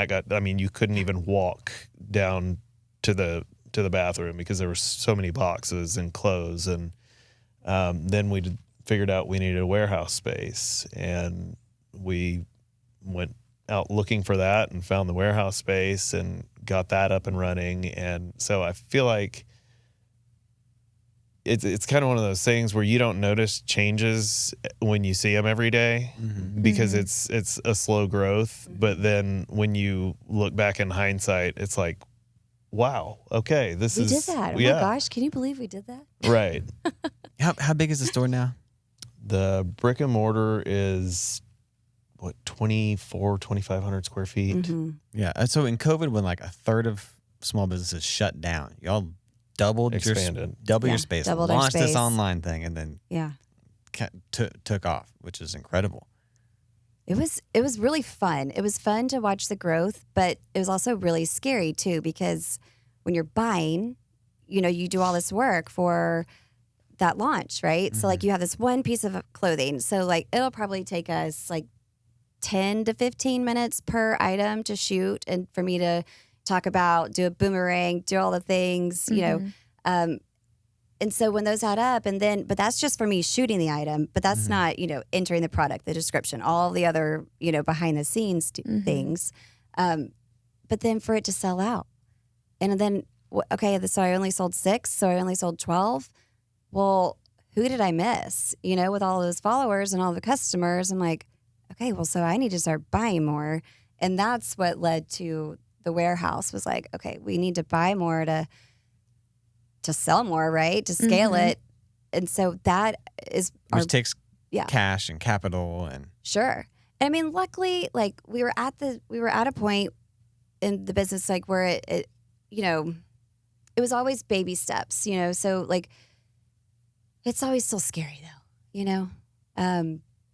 you couldn't even walk down to the bathroom because there were so many boxes and clothes. And then we figured out we needed a warehouse space, and we went out looking for that and found the warehouse space and got that up and running. And so I feel like it's kind of one of those things where you don't notice changes when you see them every day because it's a slow growth. But then when you look back in hindsight, it's like, wow, okay, we did that. Oh my gosh, can you believe we did that? Right. How big is the store now? The brick and mortar is 2,500 square feet. Yeah. So in COVID, when like a third of small businesses shut down, y'all doubled Expanded. your space, doubled our launched this space. online thing, and then took off, which is incredible. It was really fun. It was fun to watch the growth, but it was also really scary too, because when you're buying, you do all this work for that launch, right? So like you have this one piece of clothing. So like it'll probably take us like 10 to 15 minutes per item to shoot and for me to talk about, do a boomerang, do all the things, and so when those add up but that's just for me shooting the item, but that's not, entering the product, the description, all the other, behind the scenes things. But then for it to sell out and then, okay, so I only sold 6, so I only sold 12. Well, who did I miss? With all those followers and all the customers, I'm like, okay, well, so I need to start buying more. And that's what led to the warehouse was like, okay, we need to buy more to sell more, right? To scale it. And so that is which takes cash and capital and sure. And I mean, luckily, like we were at a point in the business like where it it was always baby steps, so like it's always still scary though,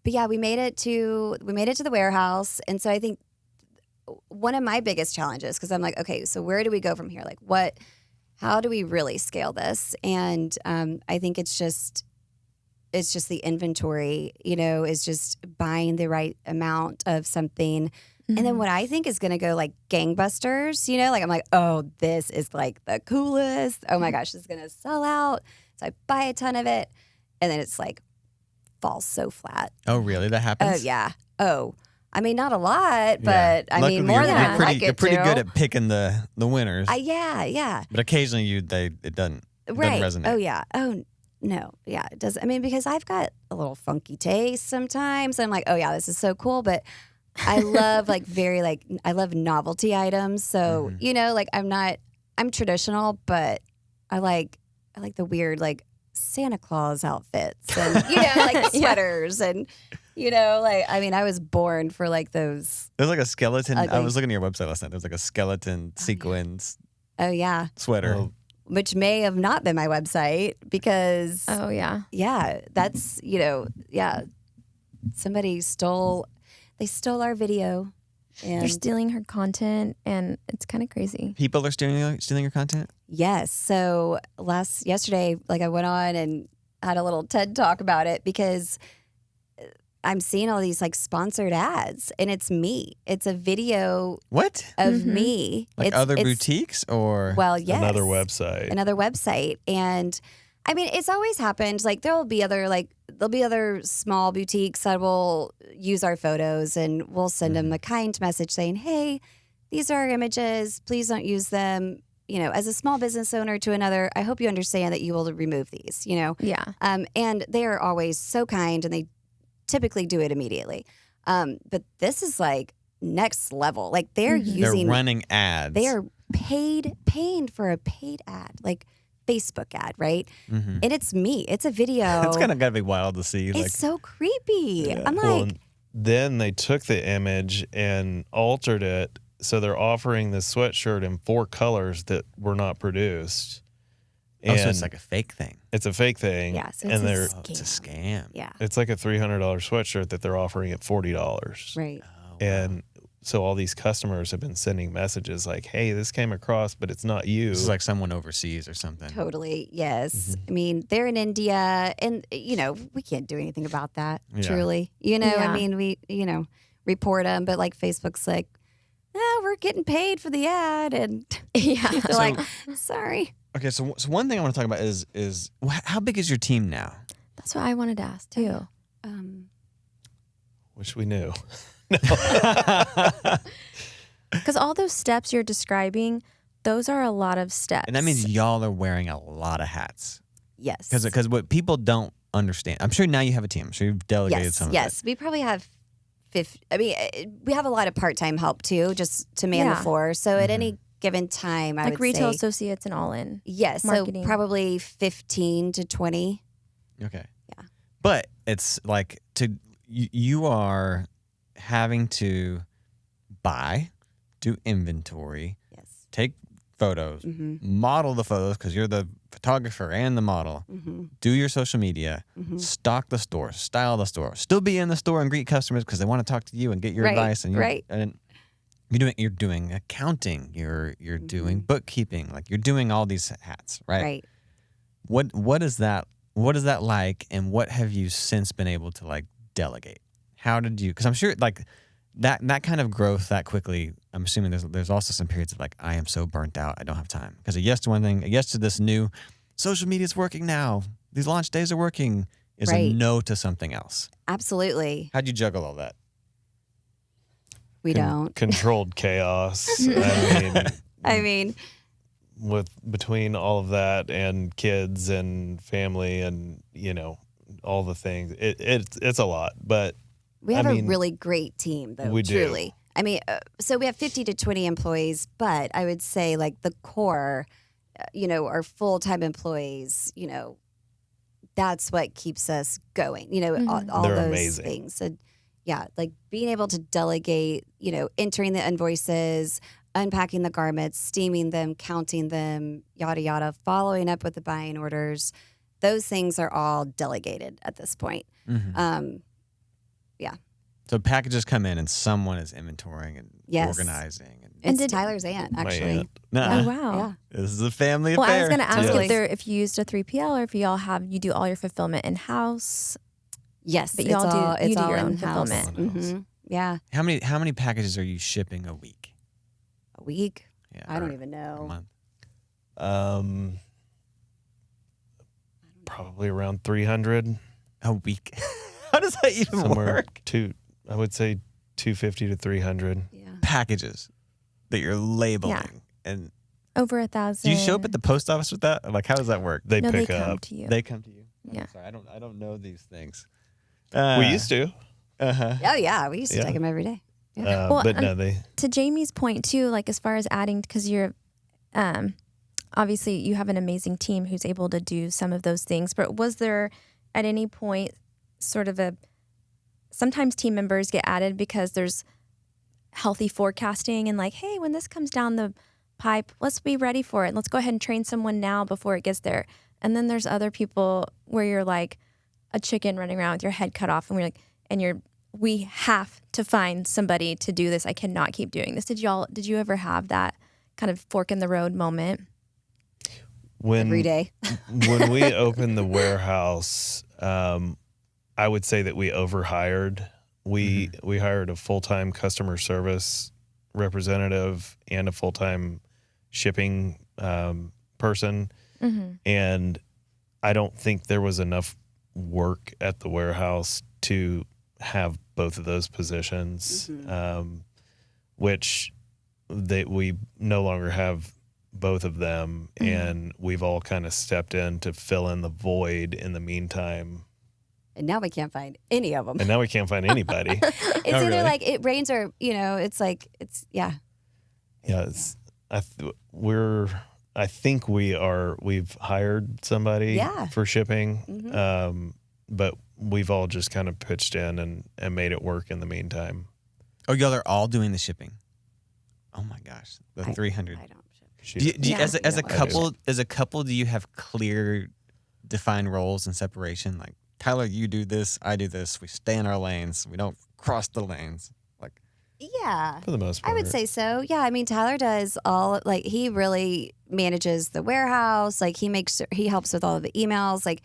but yeah, we made it to the warehouse. And so I think one of my biggest challenges, because I'm like, okay, so where do we go from here? Like how do we really scale this? And I think it's just the inventory, is just buying the right amount of something. And then what I think is going to go like gangbusters, like I'm like, oh, this is like the coolest. Oh my gosh, this is going to sell out. So I buy a ton of it. And then it's like falls so flat. Oh, really? That happens? Oh, yeah. Oh, I mean, not a lot, but I mean, more than I'd like it to. You're pretty good at picking the winners. Yeah. But occasionally it doesn't resonate. Oh, yeah. Oh, no. Yeah, it does. I mean, because I've got a little funky taste sometimes. I'm like, oh, yeah, this is so cool. But I love I love novelty items. So, like I'm traditional, but I like the weird, like Santa Claus outfits and, like sweaters and, like, I mean, I was born for like those. There's like a skeleton. I was looking at your website last night. There's like a skeleton sequins. Oh, yeah. Sweater. Which may have not been my website because. Oh, yeah. Yeah. That's, somebody stole our video. And they're stealing her content, and it's kind of crazy. People are stealing your content? Yes. So yesterday, like I went on and had a little TED talk about it because I'm seeing all these like sponsored ads, and it's me. It's a video of me. Like it's other boutiques or? Well, yes. Another website. And I mean, it's always happened. Like there'll be other small boutiques that will use our photos, and we'll send them a kind message saying, hey, these are our images. Please don't use them. As a small business owner to another, I hope you understand that you will remove these, Yeah. And they are always so kind, and they typically do it immediately. But this is like next level. Like they're running ads. They are paying for a paid ad, like Facebook ad, right? And it's me. It's a video. It's kind of got to be wild to see. It's so creepy. Yeah. I'm like. Then they took the image and altered it. So they're offering this sweatshirt in 4 colors that were not produced. And so it's like a fake thing. It's a fake thing. Yeah, so it's a scam. Yeah. It's like a $300 sweatshirt that they're offering at $40. Right. Oh, wow. And so all these customers have been sending messages like, hey, this came across, but it's not you. This is like someone overseas or something. Totally. Yes. I mean, they're in India, and, we can't do anything about that, truly. I mean, we, report them, but like Facebook's like, we're getting paid for the ad. And they're like, sorry. Okay, so one thing I want to talk about is how big is your team now? That's what I wanted to ask too. Wish we knew. Because all those steps you're describing, those are a lot of steps. And that means y'all are wearing a lot of hats. Yes. Because what people don't understand, I'm sure now you have a team. I'm sure you've delegated some of Yes. We probably have 50. I mean, we have a lot of part-time help too, just to man the floor. So at any given time, I like would retail say, associates and all in. yes. marketing. So probably 15 to 20. Okay. Yeah. But it's like you are having to buy, do inventory, Yes. take photos, Mm-hmm. model the photos because you're the photographer and the model, Mm-hmm. do your social media, Mm-hmm. stock the store, style the store, still be in the store and greet customers because they want to talk to you and get your Right, advice. And right. And you're doing accounting, you're doing Mm-hmm. bookkeeping, like you're doing all these hats, right? Right. What is that? What is that like, and what have you since been able to like delegate? How did you? Because I'm sure like that kind of growth that quickly. I'm assuming there's also some periods of like I am so burnt out, I don't have time. Because a yes to one thing, a yes to this new social media is working now. These launch days are working. Is a Right. no to something else. Absolutely. How'd you juggle all that? We don't. Controlled chaos. I mean, with between all of that and kids and family and all the things, it's a lot. But we have I a mean, really great team, though. we do. Truly. I mean, so we have 50 to 20 employees, but I would say like the core, our full-time employees, that's what keeps us going, all They're those amazing. things. So yeah, like being able to delegate, entering the invoices, unpacking the garments, steaming them, counting them, yada, yada, following up with the buying orders. Those things are all delegated at this point. Mm-hmm. Yeah. So packages come in and someone is inventorying and Yes. organizing. It's did- Tyler's aunt, My actually. aunt. Nuh-uh. Oh wow. Yeah. This is a family Well, affair. I was going to ask Totally. if you used a 3PL or if you do all your fulfillment in house. Yes, But it's y'all do- all, you it's do all your own in-house. fulfillment. In-house. Mhm. Yeah. How many packages are you shipping a week? A week? Yeah, I don't or even a know. month. Probably around 300. A week. How does that even Somewhere work? I would say 250 to 300. Yeah. Packages that you're labeling. And Over 1,000. do you show up at the post office with that? Like, how does that work? They No, pick they come up. to you. They come to you. Yeah. Sorry, I don't know these things. We used to, Uh-huh. Oh, yeah. We used to Yeah. take them every day. Yeah. Well, but no, they. To Jamie's point too, like as far as adding, because you're, obviously you have an amazing team who's able to do some of those things. But was there at any point sort of sometimes team members get added because there's healthy forecasting and like, hey, when this comes down the pipe, let's be ready for it. Let's go ahead and train someone now before it gets there. And then there's other people where you're like a chicken running around with your head cut off, and we're like, we have to find somebody to do this. I cannot keep doing this. Did you ever have that kind of fork in the road moment? Every day. When we opened the warehouse, I would say that we overhired. We hired a full-time customer service representative and a full-time shipping person, and I don't think there was enough work at the warehouse to have both of those positions, which we no longer have both of them, and we've all kind of stepped in to fill in the void in the meantime. And now we can't find any of them. And now we can't find anybody. It's either really? like it rains or, it's like, yeah. Yeah, I think we've hired somebody Yeah. for shipping, but we've all just kind of pitched in and made it work in the meantime. Oh, y'all are all doing the shipping. Oh my gosh, the 300. I don't. Do you, Yeah. as a I do. couple, do you have clear, defined roles and separation? Like Tyler, you do this, I do this. We stay in our lanes. We don't cross the lanes. Like, Yeah. For the most part. I would say so. Yeah. I mean, Tyler does he really manages the warehouse. Like he helps with all of the emails. Like,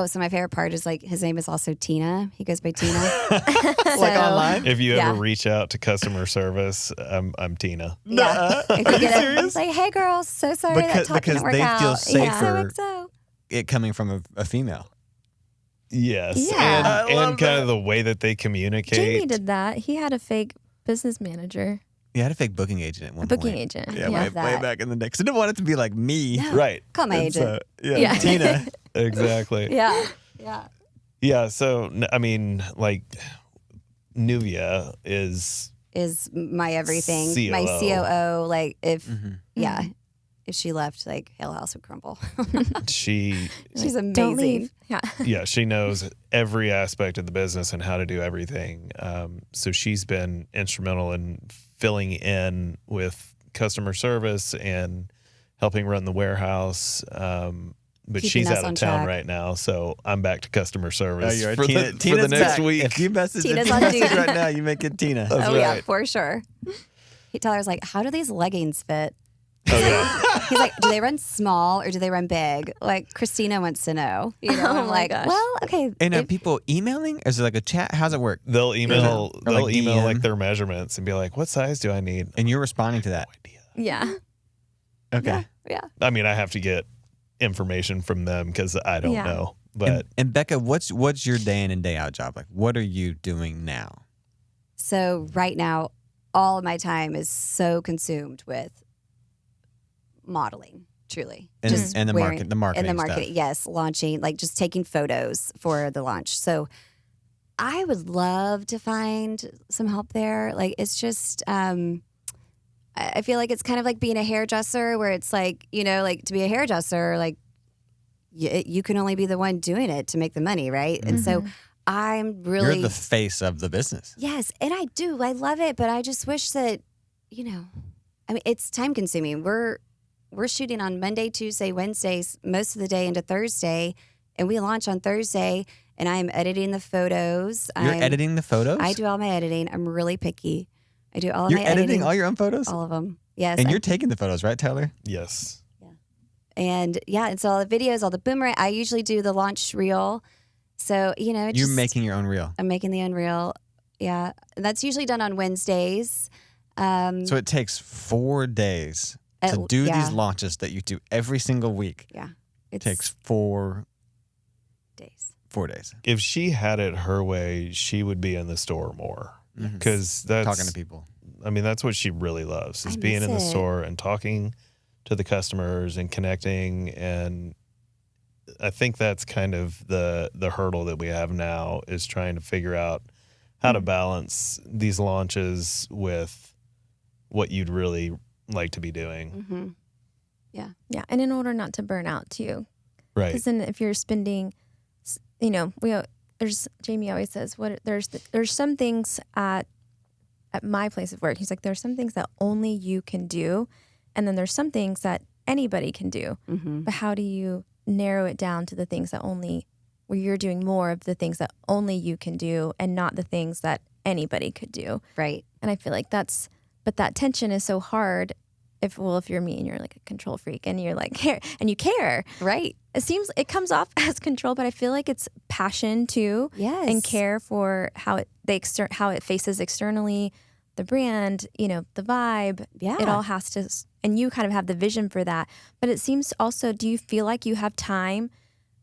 so my favorite part is like his name is also Tina. He goes by Tina. like online? If you Yeah. ever reach out to customer service, I'm Tina. Yeah. If you get it, it's like, hey girls, so sorry that talk because didn't work they out. feel safer XOXO. it coming from a female. Yes. Yeah. And kind of the way that they communicate. Jamie did that. He had a fake business manager, You had a fake booking agent at one a booking point. agent. Yeah, love way that. back in the day. Because I didn't want it to be like me. No. Right. Call my And agent. so, yeah, Yeah. Tina. Exactly. Yeah. Yeah. Yeah. So, I mean, like, Nuvia is my everything. COO. My COO. Like if Mm-hmm. if she left, like Hale House would crumble. She, She's amazing. Don't leave. Yeah. yeah, she knows every aspect of the business and how to do everything. So she's been instrumental in filling in with customer service and helping run the warehouse. But Keeping she's us out of on town track. right now, so I'm back to customer service you're right. for Tina, the Tina's next back. week. If you message, Tina's if you on message duty. right now, you make it Tina. That's Oh yeah, right. for sure. Tyler's like, how do these leggings fit? Oh, yeah. He's like, do they run small or do they run big? Like Christina wants to know. You know, Oh I'm my like, gosh. well, okay. And are if- people emailing? Is it like a chat? How's it work? They'll email Or like DM. like their measurements and be like, "What size do I need?" And you're responding to that. Yeah. Okay. yeah. I mean, I have to get information from them because I don't Yeah. know. But And Bekah, what's your day in and day out job? Like, what are you doing now? So right now, all of my time is so consumed with modeling. Truly, And, Just and the wearing- market, the marketing, and the marketing, stuff. yes, launching, like just taking photos for the launch. So I would love to find some help there. Like it's just, I feel like it's kind of like being a hairdresser, where it's like, you know, like to be a hairdresser, like you can only be the one doing it to make the money, right? And so I'm really You're the face of the business. yes, and I do. I love it, but I just wish that, you know, I mean, it's time consuming. We're shooting on Monday, Tuesday, Wednesdays, most of the day into Thursday, and we launch on Thursday. And I'm editing the photos. You're editing the photos? I do all my editing. I'm really picky. I do all of You're my editing editing. all your own photos? All of them. Yes. And you're taking the photos, right, Tyler? yes, and yeah, and so all the videos, all the boomerang. I usually do the launch reel. So, you know, You're making your own reel. I'm making the Unreal. Yeah. And that's usually done on Wednesdays. So it takes 4 days to do yeah. these launches that you do every single week. Yeah. It It's takes 4 days. days. if she had it her way, she would be in the store more Mhm. because that's Talking to people. I mean, that's what she really loves is I being miss in the it. store and talking to the customers and connecting. And I think that's kind of the hurdle that we have now is trying to figure out how to balance these launches with what you'd really like to be doing. Mm-hmm. Yeah. And in order not to burn out too. Right. Because then if you're spending, you know, there's Jamie always says there's some things at my place of work. He's like, there's some things that only you can do, and then there's some things that anybody can do. Mm-hmm. But how do you narrow it down to the things that only where you're doing more of the things that only you can do, and not the things that anybody could do? Right. And I feel like but that tension is so hard. If you're me and you're like a control freak and you're like care and you care, Right. it comes off as control, but I feel like it's passion too, Yes. and care for how it faces externally, the brand, you know, the vibe. Yeah. It all has to, and you kind of have the vision for that. But it seems also, do you feel like you have time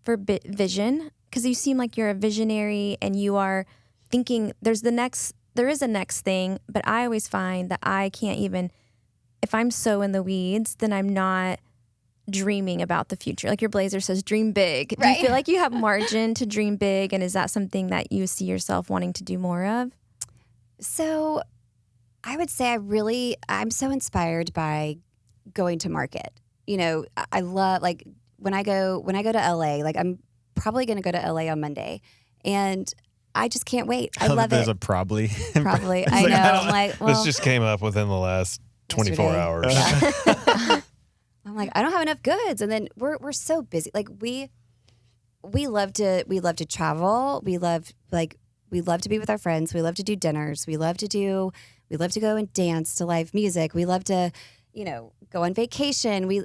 for vision? Because you seem like you're a visionary and you are thinking there is a next thing, but I always find that I can't even. If I'm so in the weeds, then I'm not dreaming about the future. Like your blazer says, dream big. Do you feel like you have margin to dream big? And is that something that you see yourself wanting to do more of? So I would say I'm so inspired by going to market. You know, I love, like when I go to LA, like I'm probably going to go to LA on Monday, and I just can't wait. I love There's it. a probably. Probably. I know. I'm like, well, This just came up within the last 24 yesterday. hours. Yeah. I'm like, I don't have enough goods, and then we're so busy. Like we love to travel. We love to be with our friends. We love to do dinners. We love to go and dance to live music. We love to, you know, go on vacation. We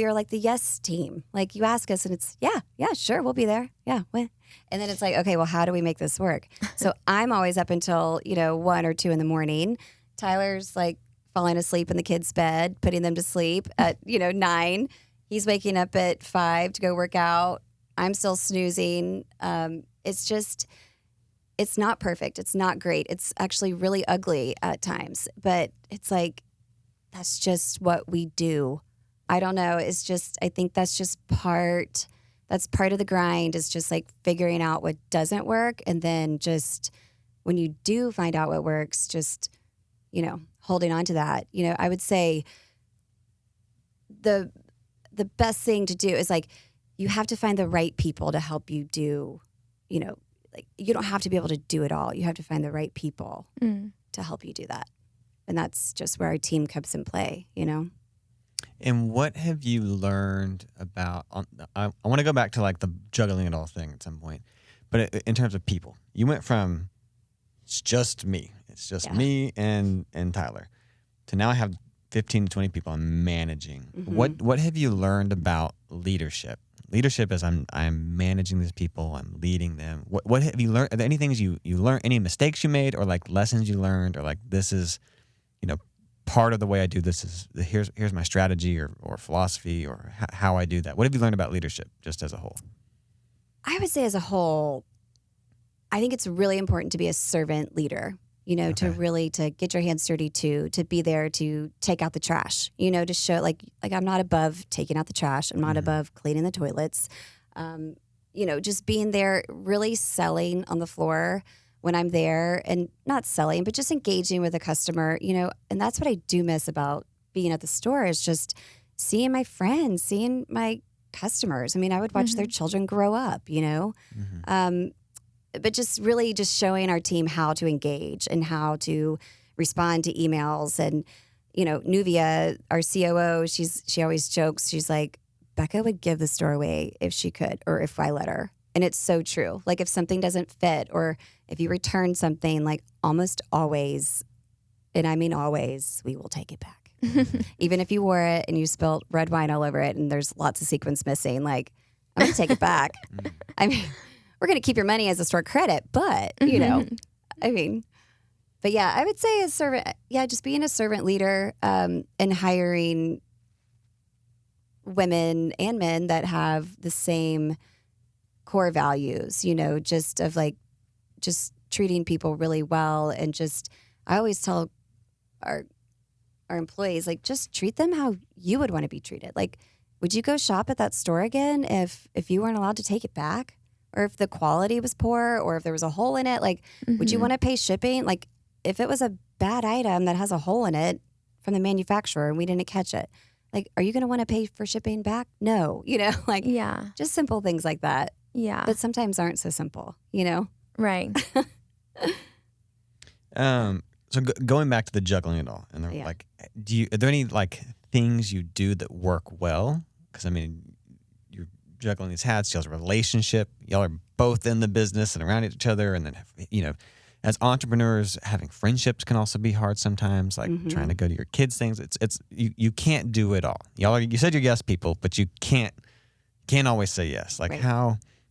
are like the yes team. Like you ask us and it's yeah, sure, we'll be there. Yeah. When? And then it's like, okay, well, how do we make this work? So I'm always up until, 1 or 2 in the morning. Tyler's like falling asleep in the kids' bed, putting them to sleep at, 9. He's waking up at 5 to go work out. I'm still snoozing. It's not perfect. It's not great. It's actually really ugly at times, but it's like, that's just what we do I don't know. It's just, I think that's just that's part of the grind, is just like figuring out what doesn't work. And then just when you do find out what works, just, holding on to that. I would say the best thing to do is like, you have to find the right people to help you do, like you don't have to be able to do it all. You have to find the right people to help you do that. And that's just where our team comes in play, And what have you learned about, I want to go back to like the juggling it all thing at some point, but in terms of people, you went from it's just me me and Tyler, to now I have 15 to 20 people I'm managing. Mm-hmm. What have you learned about leadership? Leadership is I'm managing these people, I'm leading them. What have you learned? Are there any things you learned, any mistakes you made, or like lessons you learned, or like this is, part of the way I do this is here's my strategy or philosophy or how I do that. What have you learned about leadership just as a whole? I would say as a whole, I think it's really important to be a servant leader, to get your hands dirty to be there to take out the trash, to show like I'm not above taking out the trash. I'm not above cleaning the toilets. Just being there, really selling on the floor when I'm there, and not selling, but just engaging with the customer, and that's what I do miss about being at the store, is just seeing my friends, seeing my customers. I mean, I would watch their children grow up, but just really just showing our team how to engage and how to respond to emails. And, Nuvia, our COO, she always jokes, she's like, Bekah would give the store away if she could, or if I let her. And it's so true. Like if something doesn't fit, or if you return something, like almost always, and I mean always, we will take it back. Even if you wore it and you spilled red wine all over it and there's lots of sequins missing, like I'm going to take it back. I mean, we're going to keep your money as a store credit, but, but yeah, I would say just being a servant leader, and hiring women and men that have the same core values, just of like, just treating people really well. And just, I always tell our employees, like, just treat them how you would want to be treated. Like, would you go shop at that store again if you weren't allowed to take it back? Or if the quality was poor, or if there was a hole in it? Like, would you want to pay shipping? Like, if it was a bad item that has a hole in it from the manufacturer and we didn't catch it, like, are you going to want to pay for shipping back? No, like, just simple things like that. Yeah. But sometimes aren't so simple, Right. So going back to the juggling it all, and like, are there any like things you do that work well? Because I mean, you're juggling these hats. Y'all's a relationship. Y'all are both in the business and around each other, and then as entrepreneurs, having friendships can also be hard sometimes. Like trying to go to your kids' things. It's you can't do it all. You said you're yes people, but you can't always say yes. Like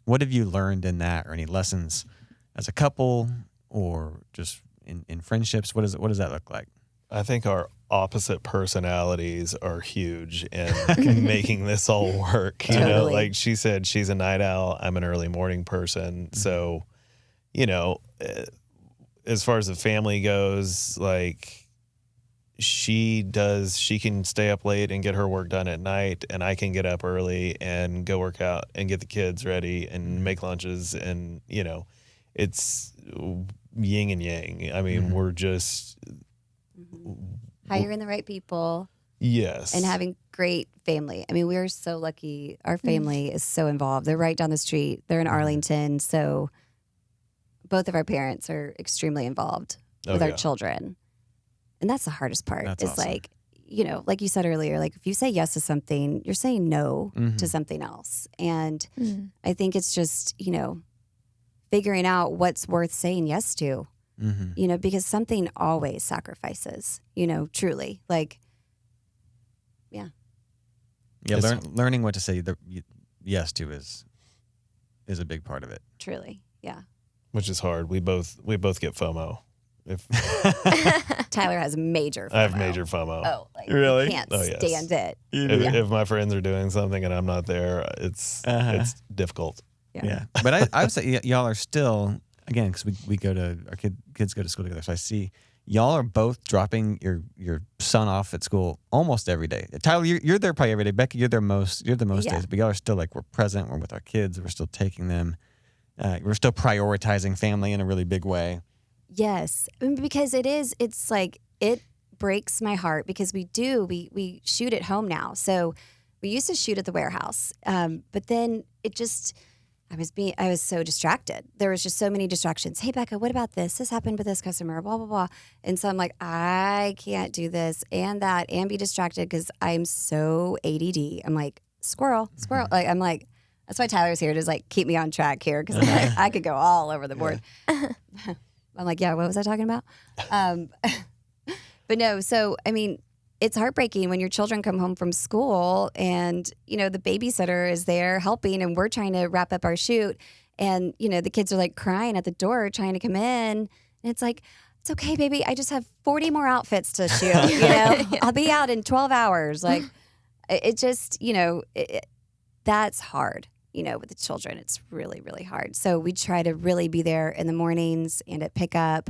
what have you learned in that, or any lessons as a couple, or just in friendships? What does that look like? I think our opposite personalities are huge in making this all work. Totally. Like she said, she's a night owl. I'm an early morning person. So, as far as the family goes, like she can stay up late and get her work done at night, and I can get up early and go work out and get the kids ready and make lunches. And, it's yin and yang. I mean, we're just hiring the right people. Yes. And having great family. I mean, we are so lucky. Our family is so involved. They're right down the street. They're in Arlington. So both of our parents are extremely involved with our children. And that's the hardest part. That's is awesome. Like, like you said earlier, like if you say yes to something, you're saying no to something else. And I think it's just, figuring out what's worth saying yes to, because something always sacrifices, truly. Like, yeah. Yeah, learning what to say yes to is a big part of it. Truly, yeah. Which is hard. We both get FOMO. Tyler has major FOMO. I have major FOMO. Oh, like really? You can't Yes. stand it. If my friends are doing something and I'm not there, it's difficult. Yeah. But I would say y'all are still, again, because we go to, our kids go to school together. So I see y'all are both dropping your son off at school almost every day. Tyler, you're there probably every day. Becky, you're the most Yeah. days, but y'all are still like, we're present, we're with our kids, we're still taking them. We're still prioritizing family in a really big way. Yes, I mean, because it's like, it breaks my heart because we shoot at home now. So we used to shoot at the warehouse, but then I was so distracted. There was just so many distractions. Hey, Becca, what about this? This happened with this customer, blah, blah, blah. And so I'm like, I can't do this and that and be distracted because I'm so ADD. I'm like, squirrel. Like, I'm like, that's why Tyler's here to just like keep me on track here because like, I could go all over the board. I'm like, yeah, what was I talking about? But no, so, I mean, it's heartbreaking when your children come home from school and, the babysitter is there helping and we're trying to wrap up our shoot. And, the kids are like crying at the door trying to come in. And it's like, it's okay, baby. I just have 40 more outfits to shoot. I'll be out in 12 hours. Like, it just, that's hard. With the children, it's really, really hard. So we try to really be there in the mornings and at pickup.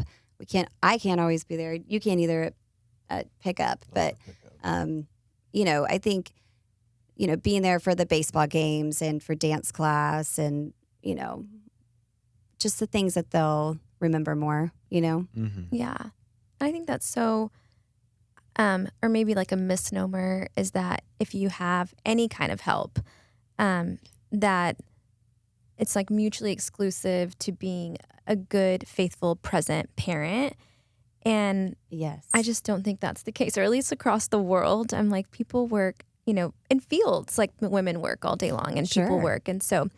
I can't always be there. You can't either at pickup, but, I think, being there for the baseball games and for dance class and, just the things that they'll remember more, Mm-hmm. Yeah. I think that's so, or maybe like a misnomer is that if you have any kind of help, that it's like mutually exclusive to being a good, faithful, present parent. And yes, I just don't think that's the case, or at least across the world. I'm like, people work, in fields, like women work all day long and people Sure. work. And so,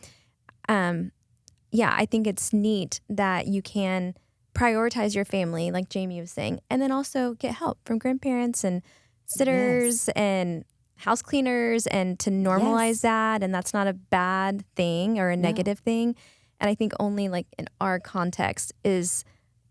I think it's neat that you can prioritize your family, like Jamie was saying, and then also get help from grandparents and sitters and house cleaners and to normalize that. And that's not a bad thing or a negative thing. And I think only like in our context is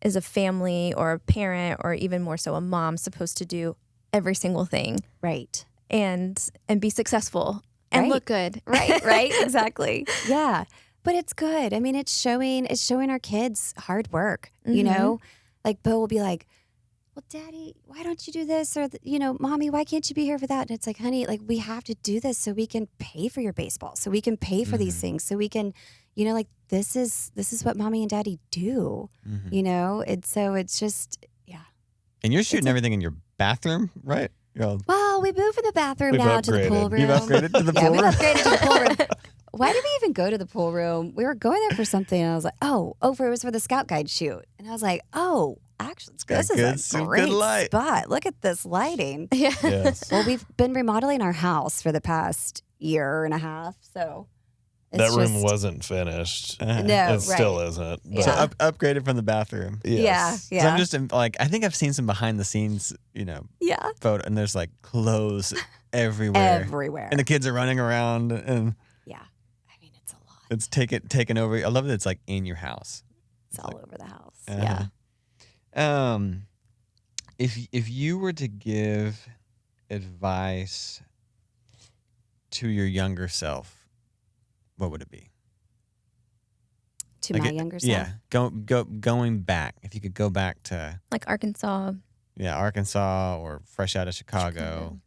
a family or a parent or even more so a mom supposed to do every single thing. Right. And be successful and Right. look good. Right. Exactly. Yeah. But it's good. I mean, it's showing our kids hard work, like Bo will be like, well, Daddy, why don't you do this? Or, Mommy, why can't you be here for that? And it's like, honey, like we have to do this so we can pay for your baseball, so we can pay for these things, so we can, like this is what Mommy and Daddy do, And so it's just, And you're shooting everything in your bathroom, right? Well, we moved from the bathroom We've now to the pool upgraded. room. You've upgraded to the Yeah, pool we room? upgraded to the pool room. Why did we even go to the pool room? We were going there for something, and I was like, it was for the Scout Guide shoot. And I was like, actually, this is some a good great light. spot. Look at this lighting. Yeah. Yes. Well, we've been remodeling our house for the past year and a half, so it's That room just- wasn't finished. No, It right. still isn't. But So Yeah. upgraded from the bathroom. yes. Yeah. So I'm just like, I think I've seen some behind the scenes, Yeah. photo, and there's like clothes everywhere. Everywhere. And the kids are running around and Yeah. I mean, it's a lot. it's taken over. I love that it's like in your house. It's all over the house. Uh-huh. Yeah. If you were to give advice to your younger self, what would it be? To Like my it- younger self. Yeah, going back. If you could go back to Like Arkansas. Arkansas or fresh out of Chicago,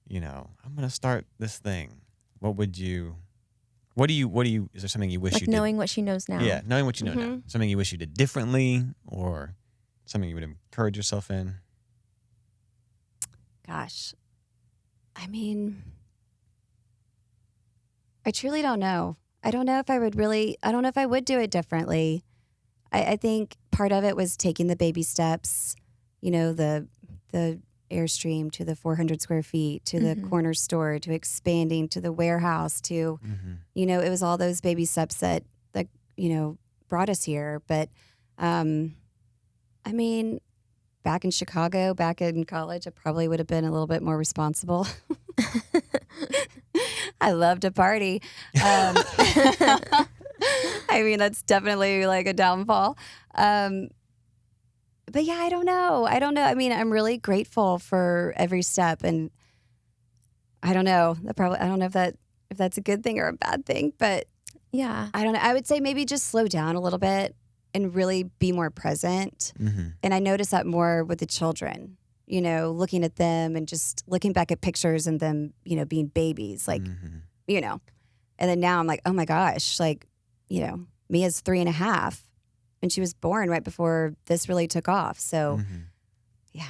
I'm gonna start this thing. What do you? Is there something you wish Like you did? knowing what she knows now. Yeah, knowing what you know now. Mhm. Something you wish you did differently, or something you would encourage yourself in. Gosh. I mean, I truly don't know. I don't know if I would do it differently. I think part of it was taking the baby steps, the Airstream to the 400 square feet, to the corner store, to expanding to the warehouse, to, it was all those baby steps that brought us here. But, I mean, back in Chicago, back in college, I probably would have been a little bit more responsible. I love to party. I mean, that's definitely like a downfall. But yeah, I don't know. I mean, I'm really grateful for every step, and I don't know. I don't know if that's a good thing or a bad thing, but Yeah. I don't know. I would say maybe just slow down a little bit. and really be more present. Mm-hmm. And I notice that more with the children, looking at them and just looking back at pictures and them, being babies, like, and then now I'm like, oh my gosh, like, Mia's 3.5 and she was born right before this really took off. So yeah.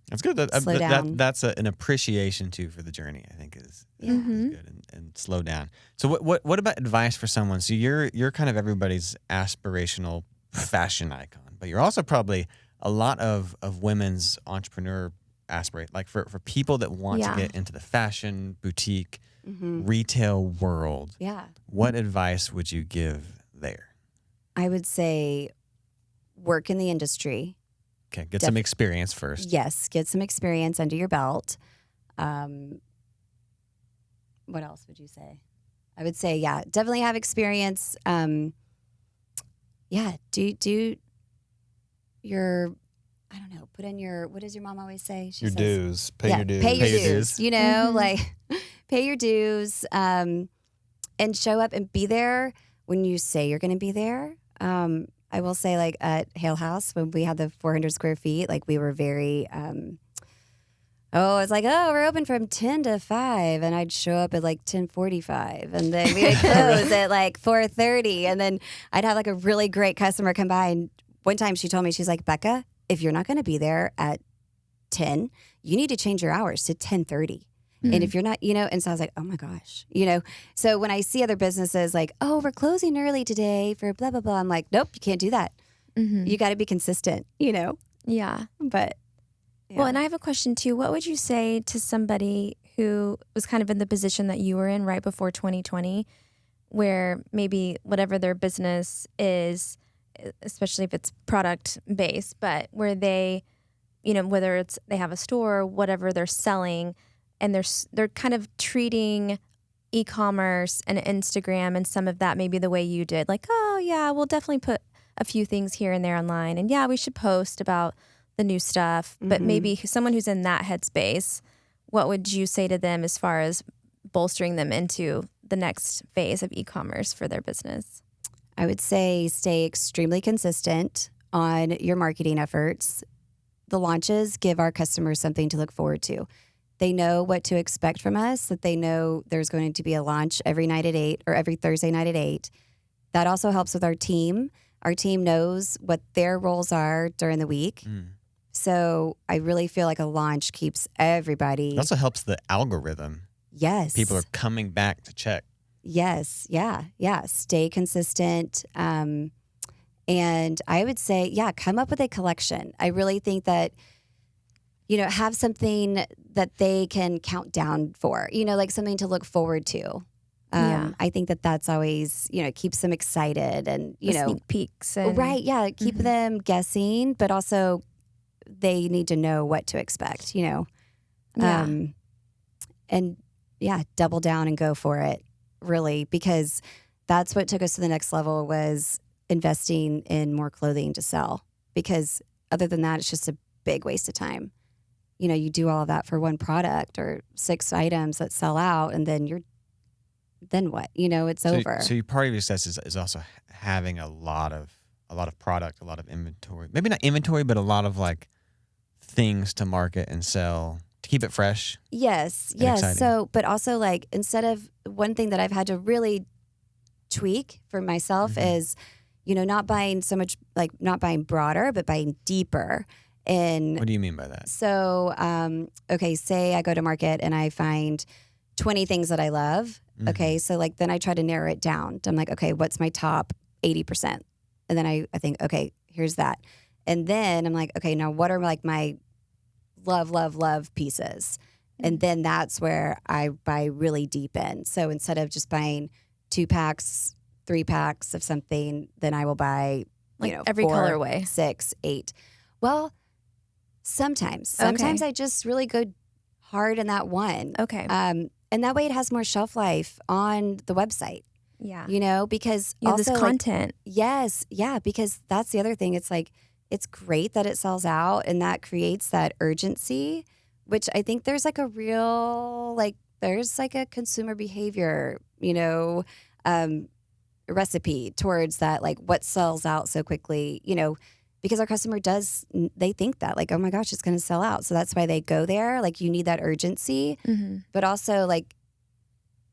That's good. Slow down. That's an appreciation too for the journey. I think is good and slow down. So what about advice for someone? So you're kind of everybody's aspirational fashion icon, but you're also probably a lot of women's entrepreneur aspirate, like for people that want to get into the fashion boutique retail world. Yeah. What advice would you give there? I would say work in the industry. Okay, get some experience first. Yes, get some experience under your belt. What else would you say? I would say, definitely have experience. Do your, I don't know, put in your, what does your mom always say? Your dues. Pay your dues. Pay your dues. Like pay your dues and show up and be there when you say you're going to be there. I will say, like, at Hale House, when we had the 400 square feet, like, we were very, it's like, we're open from 10 to 5. And I'd show up at, like, 10:45. And then we would close at, like, 4:30. And then I'd have, like, a really great customer come by. And one time she told me, she's like, Bekah, if you're not going to be there at 10, you need to change your hours to 10:30. And if you're not, and so I was like, oh my gosh, So when I see other businesses like, we're closing early today for blah, blah, blah, I'm like, nope, you can't do that. You got to be consistent, Yeah. But. Yeah. Well, and I have a question too. What would you say to somebody who was kind of in the position that you were in right before 2020, where maybe whatever their business is, especially if it's product based, but where they, whether it's they have a store, whatever they're selling, and they're kind of treating e-commerce and Instagram and some of that maybe the way you did, like, we'll definitely put a few things here and there online, and we should post about the new stuff. But maybe someone who's in that headspace, what would you say to them as far as bolstering them into the next phase of e-commerce for their business? I would say stay extremely consistent on your marketing efforts. The launches give our customers something to look forward to. They know what to expect from us, that they know there's going to be a launch every night at 8 or every Thursday night at 8. That also helps with our team. Our team knows what their roles are during the week. So I really feel like a launch keeps everybody. It also helps the algorithm. Yes. People are coming back to check. Yes. Yeah. Stay consistent. And I would say, come up with a collection. I really think that, have something that they can count down for, like something to look forward to. I think that's always, keeps them excited and, sneak peeks. And, right. Yeah. Keep them guessing, but also they need to know what to expect, and double down and go for it, really, because that's what took us to the next level was investing in more clothing to sell, because other than that, it's just a big waste of time. You do all of that for one product or 6 items that sell out, and then then what? It's over. So part of your success is also having a lot of product, a lot of inventory. Maybe not inventory, but a lot of like things to market and sell to keep it fresh. Yes. Exciting. So, but also like instead of one thing that I've had to really tweak for myself is, not buying so much, like not buying broader, but buying deeper. And what do you mean by that? So, say I go to market and I find 20 things that I love. Okay. So like, then I try to narrow it down. I'm like, okay, what's my top 80%? And then I think, okay, here's that. And then I'm like, okay, now what are like my love pieces? And then that's where I buy really deep in. So instead of just buying 2 packs, 3 packs of something, then I will buy, every 4, colorway, 6, 8. Well, sometimes I just really go hard in that one. Okay. And that way it has more shelf life on the website. Yeah. Because you have also this content. Yes. Yeah. Because that's the other thing. It's like, it's great that it sells out and that creates that urgency, which I think there's like a real, there's like a consumer behavior, recipe towards that, like what sells out so quickly, because our customer they think that like, oh my gosh, it's going to sell out. So that's why they go there. Like you need that urgency, but also like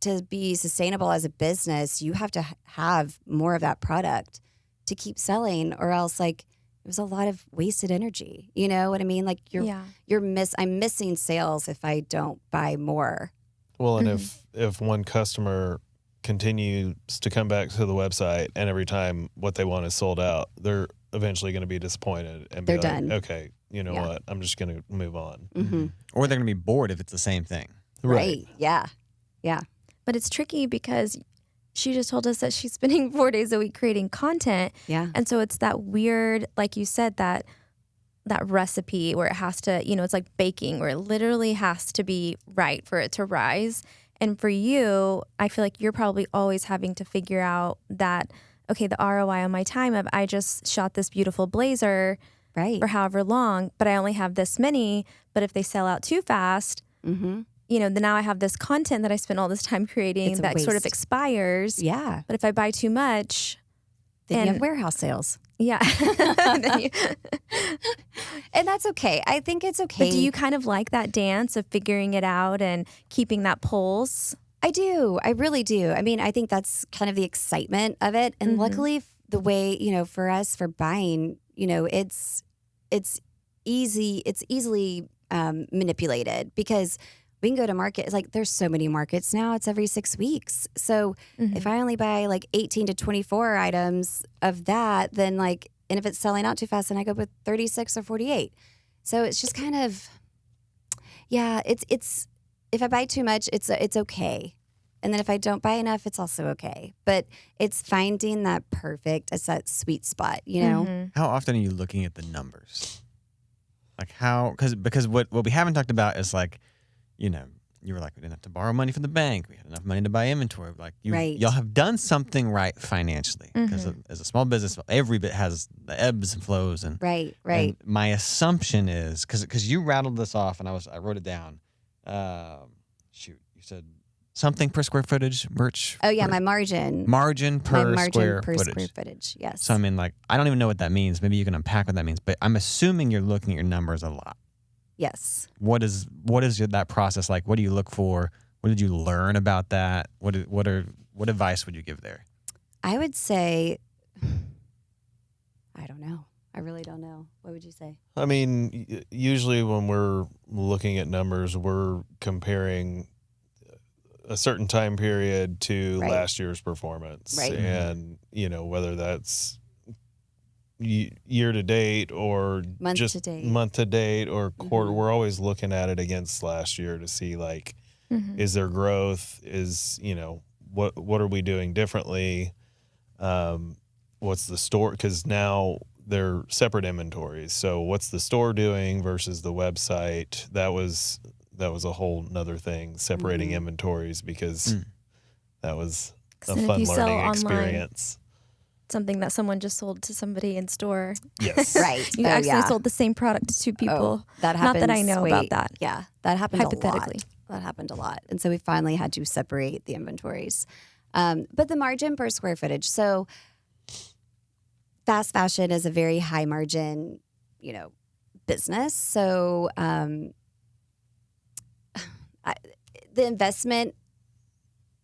to be sustainable as a business, you have to have more of that product to keep selling, or else like it was a lot of wasted energy. You know what I mean? Like I'm missing sales if I don't buy more. Well, and if one customer continues to come back to the website and every time what they want is sold out, they're eventually going to be disappointed and they're be like, done. okay, you know what? I'm just going to move on. Or they're going to be bored if it's the same thing. Right. Yeah. But it's tricky because she just told us that she's spending 4 days a week creating content. Yeah. And so it's that weird, like you said, that recipe where it has to, it's like baking, where it literally has to be right for it to rise. And for you, I feel like you're probably always having to figure out that, okay, the ROI on my time of I just shot this beautiful blazer right. for however long, but I only have this many. But if they sell out too fast, then now I have this content that I spent all this time creating that sort of expires. Yeah. But if I buy too much, then you have warehouse sales. Yeah. And that's okay. I think it's okay. But do you kind of like that dance of figuring it out and keeping that pulse? I do. I really do. I mean, I think that's kind of the excitement of it. And luckily, the way, for us, for buying, it's easy. It's easily manipulated because we can go to market. It's like there's so many markets now. It's every 6 weeks. So if I only buy like 18 to 24 items of that, then like, and if it's selling out too fast, then I go with 36 or 48. So it's just kind of, it's if I buy too much, it's okay. And then if I don't buy enough, it's also okay. But it's finding that it's that sweet spot, How often are you looking at the numbers? Like because what we haven't talked about is like, you were like, we didn't have to borrow money from the bank. We had enough money to buy inventory. Like y'all have done something right financially. Because as a small business, every bit has the ebbs and flows. And right. And my assumption is, because you rattled this off and I wrote it down. You said something per square footage, merch. Oh yeah, my margin. Margin per square footage. Yes. So I mean, like, I don't even know what that means. Maybe you can unpack what that means. But I'm assuming you're looking at your numbers a lot. Yes. What is that process like? What do you look for? What did you learn about that? What advice would you give there? I would say, I don't know. I really don't know. What would you say? I mean, usually when we're looking at numbers, we're comparing a certain time period to last year's performance. Right. And, whether that's year to date or month to date or quarter, we're always looking at it against last year to see like, is there growth? Is, what are we doing differently? What's the store? Because now they're separate inventories. So what's the store doing versus the website? That was a whole nother thing, separating inventories, because that was a fun learning experience. Something that someone just sold to somebody in store. Yes. Right. You actually sold the same product to two people. That happens. Not that I know about that. Yeah, that happened hypothetically. A lot. That happened a lot. And so we finally had to separate the inventories. But the margin per square footage. So fast fashion is a very high margin, business. So the investment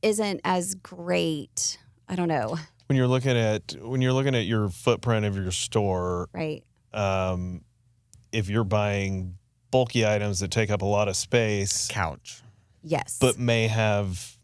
isn't as great. I don't know. When you're looking at your footprint of your store, right? If you're buying bulky items that take up a lot of space, couch, yes, but may have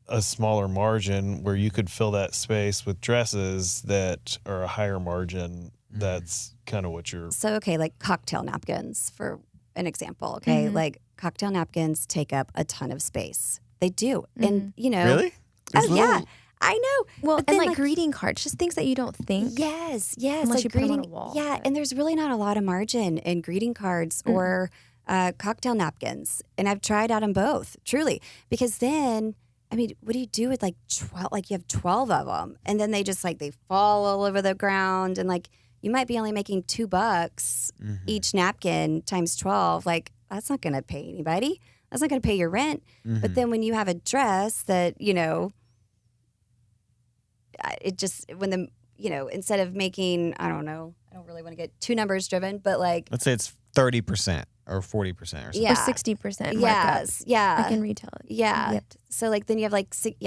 a smaller margin where you could fill that space with dresses that are a higher margin. That's kind of what you're. So okay, like cocktail napkins for an example. Okay, like cocktail napkins take up a ton of space. They do, and really, yeah. I know. Well, and like greeting cards, just things that you don't think. Yes. Unless like you put them on a wall. Yeah, and there's really not a lot of margin in greeting cards or cocktail napkins. And I've tried out them both, truly. Because then, I mean, what do you do with like 12? Like you have 12 of them. And then they just they fall all over the ground. And like you might be only making $2 each napkin times 12. Like that's not going to pay anybody. That's not going to pay your rent. But then when you have a dress that, it just when the instead of making, I don't know, I don't really want to get too numbers driven, but like let's say it's 30% or 40% or something. Yeah. Or 60% yes, yeah, I can retail it. yeah. Yep. So like then you have like 60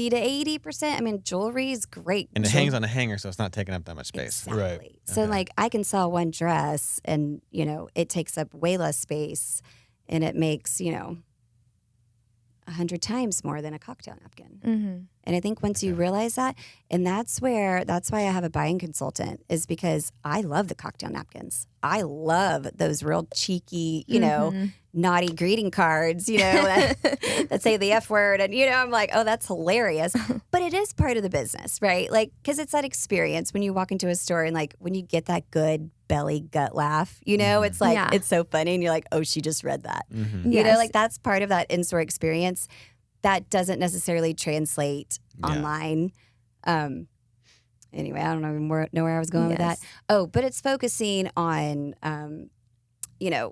to 80%. I mean, jewelry is great, And it hangs on a hanger, so it's not taking up that much space. Exactly. Right. So Okay. like I can sell one dress, and it takes up way less space, and it makes 100 times more than a cocktail napkin. Mm-hmm. And I think once you realize that, and that's why I have a buying consultant, is because I love the cocktail napkins. I love those real cheeky, naughty greeting cards, that say the F word. And, I'm like, oh, that's hilarious. But it is part of the business, right? Like, because it's that experience when you walk into a store and like when you get that good belly gut laugh, it's like, Yeah. it's so funny. And you're like, oh, she just read that. Mm-hmm. Yes. Like that's part of that in-store experience. That doesn't necessarily translate Yeah. online. Anyway, I don't even know where I was going with that. Yes. Oh, but it's focusing on,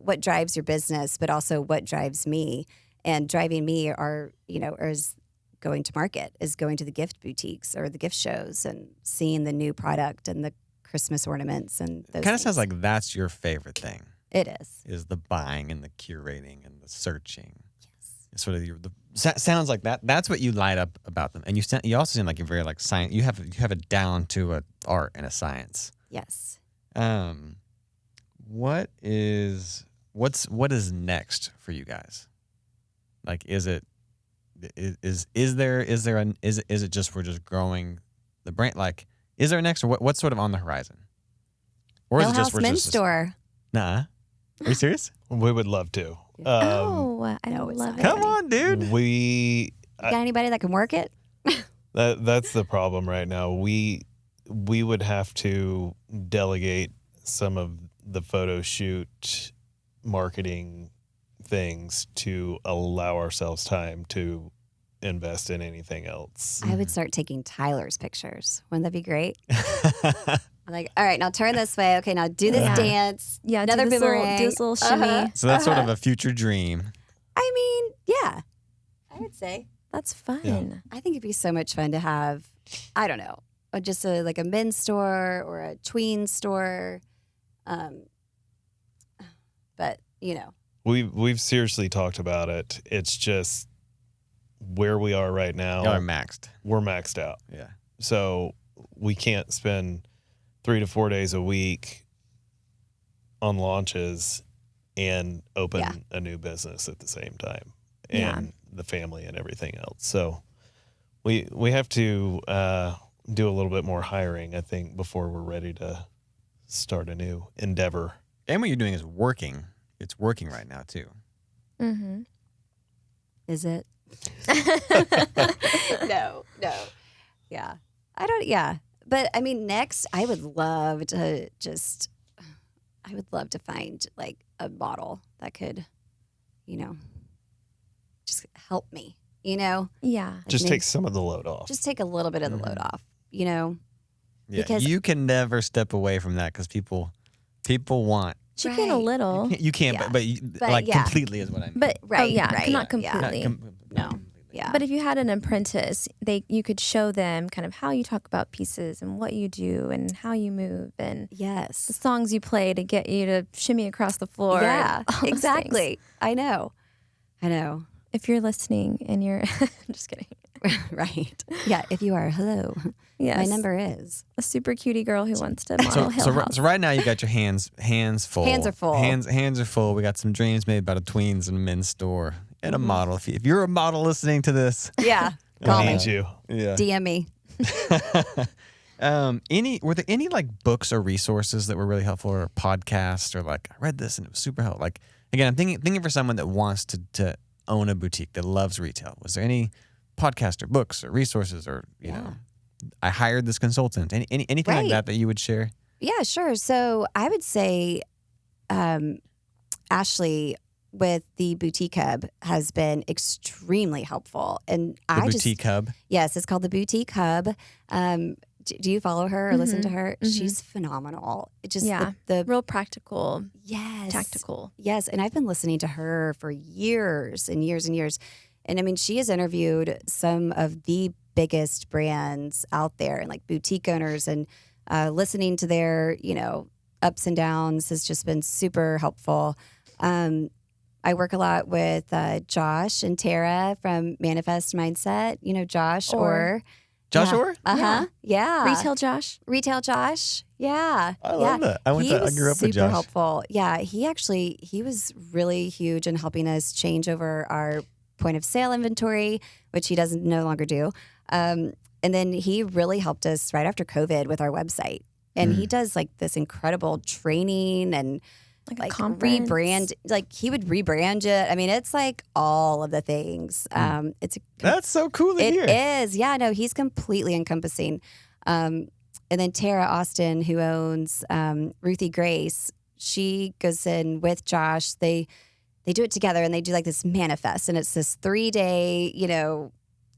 what drives your business, but also what drives me. And driving me is going to market, is going to the gift boutiques or the gift shows and seeing the new product and the Christmas ornaments and those Kind of sounds things. like that's your favorite thing, It is. the buying and the curating and the searching. It's sort of sounds like that. That's what you light up about them, and you also seem like you're very like science. You have it down to a art and a science. Yes. What is next for you guys? Like, is it just we're just growing the brand? Like, is there a next, or what's sort of on the horizon? Or is Hill it just House we're Men's just Store. Nah? Are you serious? We would love to. I no, it's love not. it. Come on, dude. We You got anybody that can work it? that's the problem right now. We would have to delegate some of the photo shoot marketing things to allow ourselves time to invest in anything else. I would start taking Tyler's pictures. Wouldn't that be great? I'm like, all right, now turn this way. Okay, now do this Yeah. dance. Yeah, Another do this little, boomerang. do this little shimmy. Uh-huh. So that's sort of a future dream. I mean, yeah, I would say. That's fun. Yeah. I think it'd be so much fun to have, I don't know, just a men's store or a tween store. But, We've seriously talked about it. It's just where we are right now. Y'all are maxed. We're maxed out. Yeah. So we can't spend 3 to 4 days a week on launches and open Yeah. a new business at the same time, Yeah. and the family and everything else. So we have to do a little bit more hiring, I think, before we're ready to start a new endeavor. And what you're doing is working. It's working right now too. Mm-hmm. is it? No. Yeah. Yeah. But I mean, next, I would love to find like a model that could, just help me, Yeah. Like Just maybe- take some of the load off. just take a little bit of the load off, Yeah. Because- you can never step away from that because people want. She can a Right. little. You can't, Yeah. but like yeah. completely is what I mean. But Right, yeah, right. not Yeah. completely. No. Yeah. But if you had an apprentice, you could show them kind of how you talk about pieces and what you do and how you move and the yes. songs you play to get you to shimmy across the floor. Yeah, and all those exactly. things. I know. If you're listening and you're I'm just kidding. Right. Yeah. If you are, hello. Yes. My number is. A super cutie girl who wants to model Hill House. So right now you got your hands full. Hands are full. Hands are full. We got some dreams made about a tweens and a men's store and a model. If you're a model listening to this, Yeah. We Call me. need you. yeah. DM me. Were there any like books or resources that were really helpful, or podcasts, or like I read this and it was super helpful? Like again, I'm thinking for someone that wants to own a boutique that loves retail. Was there any podcast or books or resources, or you know, I hired this consultant? Anything like Right. that you would share? Yeah, sure. So I would say Ashley with the Boutique Hub has been extremely helpful. And The I Boutique Hub. yes, it's called the Boutique Hub. Do you follow her or listen to her? Mhm. She's phenomenal. It just Yeah. the Real practical, yes, tactical. yes. And I've been listening to her for years and years and years. And I mean, she has interviewed some of the biggest brands out there and like boutique owners, and listening to their, ups and downs has just been super helpful. I work a lot with Josh and Tara from Manifest Mindset. Josh or Josh yeah. Orr? Yeah. Retail Josh. Yeah. I love that. I grew up with Josh. Super helpful. Yeah. He was really huge in helping us change over our point of sale inventory, which he doesn't no longer do. And then he really helped us right after COVID with our website. And he does like this incredible training and like rebrand, like he would rebrand it. I mean, it's like all of the things. That's so cool to hear. It is. Yeah, no, he's completely encompassing. And then Tara Austin, who owns Ruthie Grace, she goes in with Josh. They do it together, and they do like this manifest, and it's this 3-day,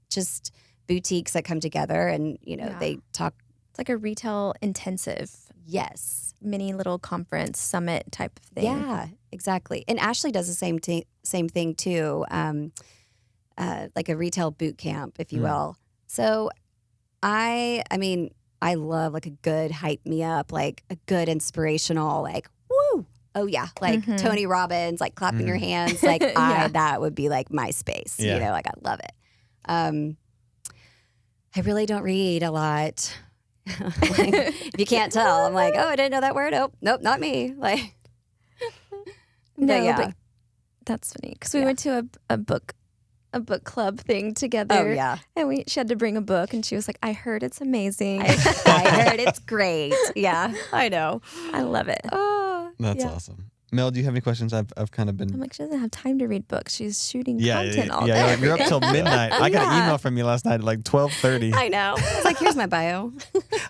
just boutiques that come together, and they talk. It's like a retail intensive. Yes. Mini little conference summit type of thing. Yeah, exactly. And Ashley does the same thing too, like a retail boot camp, if you will. So I love like a good hype me up, like a good inspirational, like, woo. Oh yeah. Like Tony Robbins, like clapping your hands. Like that would be like my space, like I love it. I really don't read a lot. Like, if you can't tell, I'm like, oh, I didn't know that word. Oh, nope, not me. Like, but that's funny because we went to a book club thing together. Oh yeah, and she had to bring a book, and she was like, "I heard it's amazing. I heard it's great." Yeah, I know. I love it. Oh, that's awesome. Mel, do you have any questions? I've kind of been. I'm like, she doesn't have time to read books. She's shooting content all day. Yeah, you're up till midnight. I got an email from you last night at like 12:30. I know. I was like, here's my bio.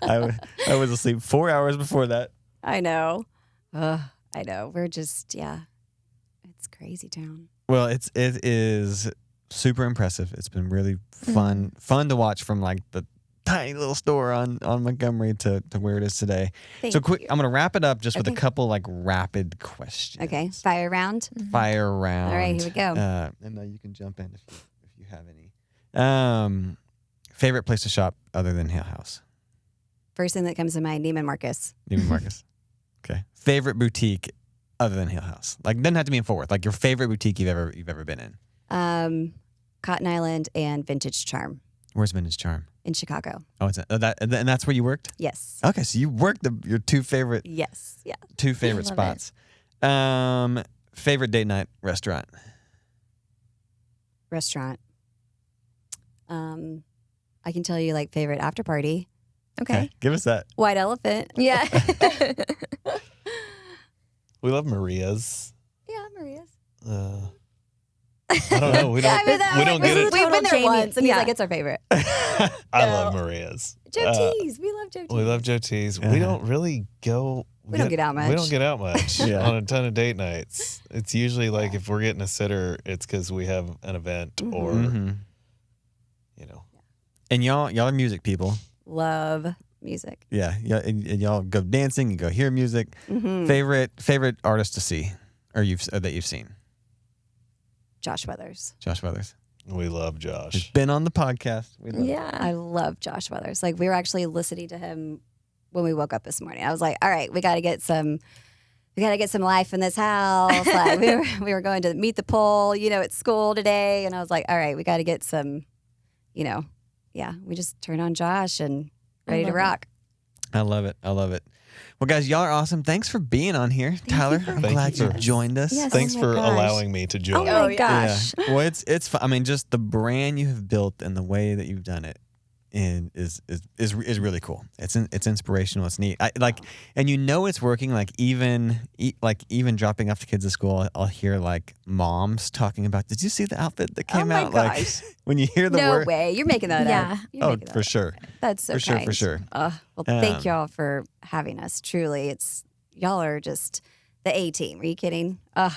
I was asleep 4 hours before that. I know. I know. We're just it's crazy town. Well, it is super impressive. It's been really fun to watch from like the tiny little store on Montgomery to where it is today. I'm going to wrap it up just with a couple like rapid questions. Okay. Fire round. Fire round. All right, here we go. And you can jump in if you have any. Favorite place to shop other than Hale House? First thing that comes to mind, Neiman Marcus. Neiman Marcus. Okay. Favorite boutique other than Hale House? Like, doesn't have to be in Fort Worth. Like your favorite boutique you've ever been in. Cotton Island and Vintage Charm. Where's Vintage Charm? In Chicago. Oh, and that's where you worked? Yes. Okay, so you worked your two favorite. Yes. Yeah. Two favorite spots. Favorite date night restaurant. I can tell you like favorite after party. Okay. Give us that. White Elephant. Yeah. We love Maria's. Yeah, Maria's. I don't know. We don't get it. We've been there Jamie. once, and he's like, it's our favorite. I love Maria's. Joe T's. We love Joe T's. We love Joe T's. We don't really go. We don't get out much. We don't get out much Yeah. on a ton of date nights. It's usually like if we're getting a sitter, it's because we have an event or, And y'all are music people. Love music. Yeah, and y'all go dancing. You go hear music. Favorite artist to see, or that you've seen. Josh Weathers. Josh Weathers. We love He's Josh. been on the podcast. We love him. I love Josh Weathers. Like we were actually listening to him when we woke up this morning. I was like, all right, we got to get some life in this house. Like we were going to meet the pole, at school today, and I was like, all right, we got to get some, we just turn on Josh and ready to rock. I love it. Well, guys, y'all are awesome. Thanks for being on here, Tyler. I'm glad you joined us. Yes. Thanks Oh my for gosh. allowing me to join. Oh my gosh. Yeah. Well, it's fun. I mean, just the brand you have built and the way that you've done it is really cool. It's inspirational. It's neat. And it's working. Like even dropping off the kids at school, I'll hear like moms talking about, did you see the outfit that came out? Gosh. Like when you hear the No word. way. You're making that up. You're Oh, making that for up. sure. That's so For kind. sure. Well, thank y'all for having us. Truly, y'all are just the A team. Are you kidding? Well,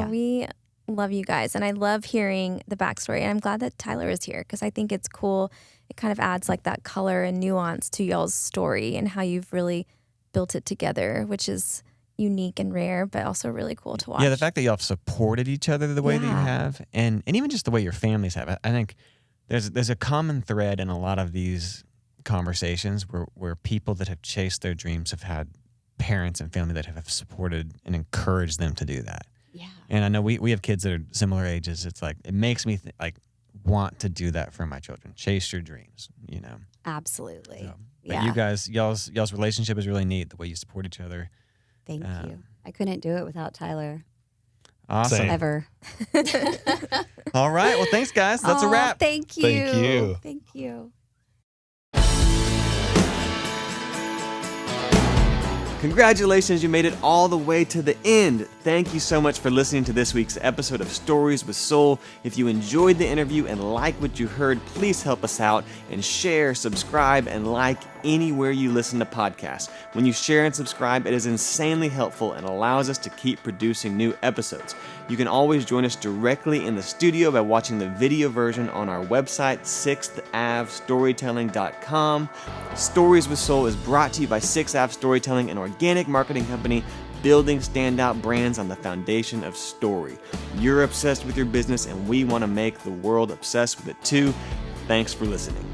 we love you guys, and I love hearing the backstory. And I'm glad that Tyler is here because I think it's cool. It kind of adds like that color and nuance to y'all's story and how you've really built it together, which is unique and rare, but also really cool to watch. Yeah, the fact that y'all have supported each other the way that you have, and even just the way your families have. I think there's a common thread in a lot of these conversations where people that have chased their dreams have had parents and family that have supported and encouraged them to do that. Yeah. And I know we have kids that are similar ages. It's like, it makes me want to do that for my children. Chase your dreams, you know? Absolutely. So, but Yeah. you guys, y'all's relationship is really neat, the way you support each other. Thank you. I couldn't do it without Tyler. Awesome. Same. Ever. All right. Well, thanks, guys. That's a wrap. Thank you. Thank you. Thank you. Congratulations, you made it all the way to the end. Thank you so much for listening to this week's episode of Stories with Soul. If you enjoyed the interview and like what you heard, please help us out and share, subscribe, and like anywhere you listen to podcasts. When you share and subscribe, it is insanely helpful and allows us to keep producing new episodes. You can always join us directly in the studio by watching the video version on our website, 6thAveStorytelling.com. Stories with Soul is brought to you by 6th Ave Storytelling, an organic marketing company building standout brands on the foundation of story. You're obsessed with your business, and we want to make the world obsessed with it too. Thanks for listening.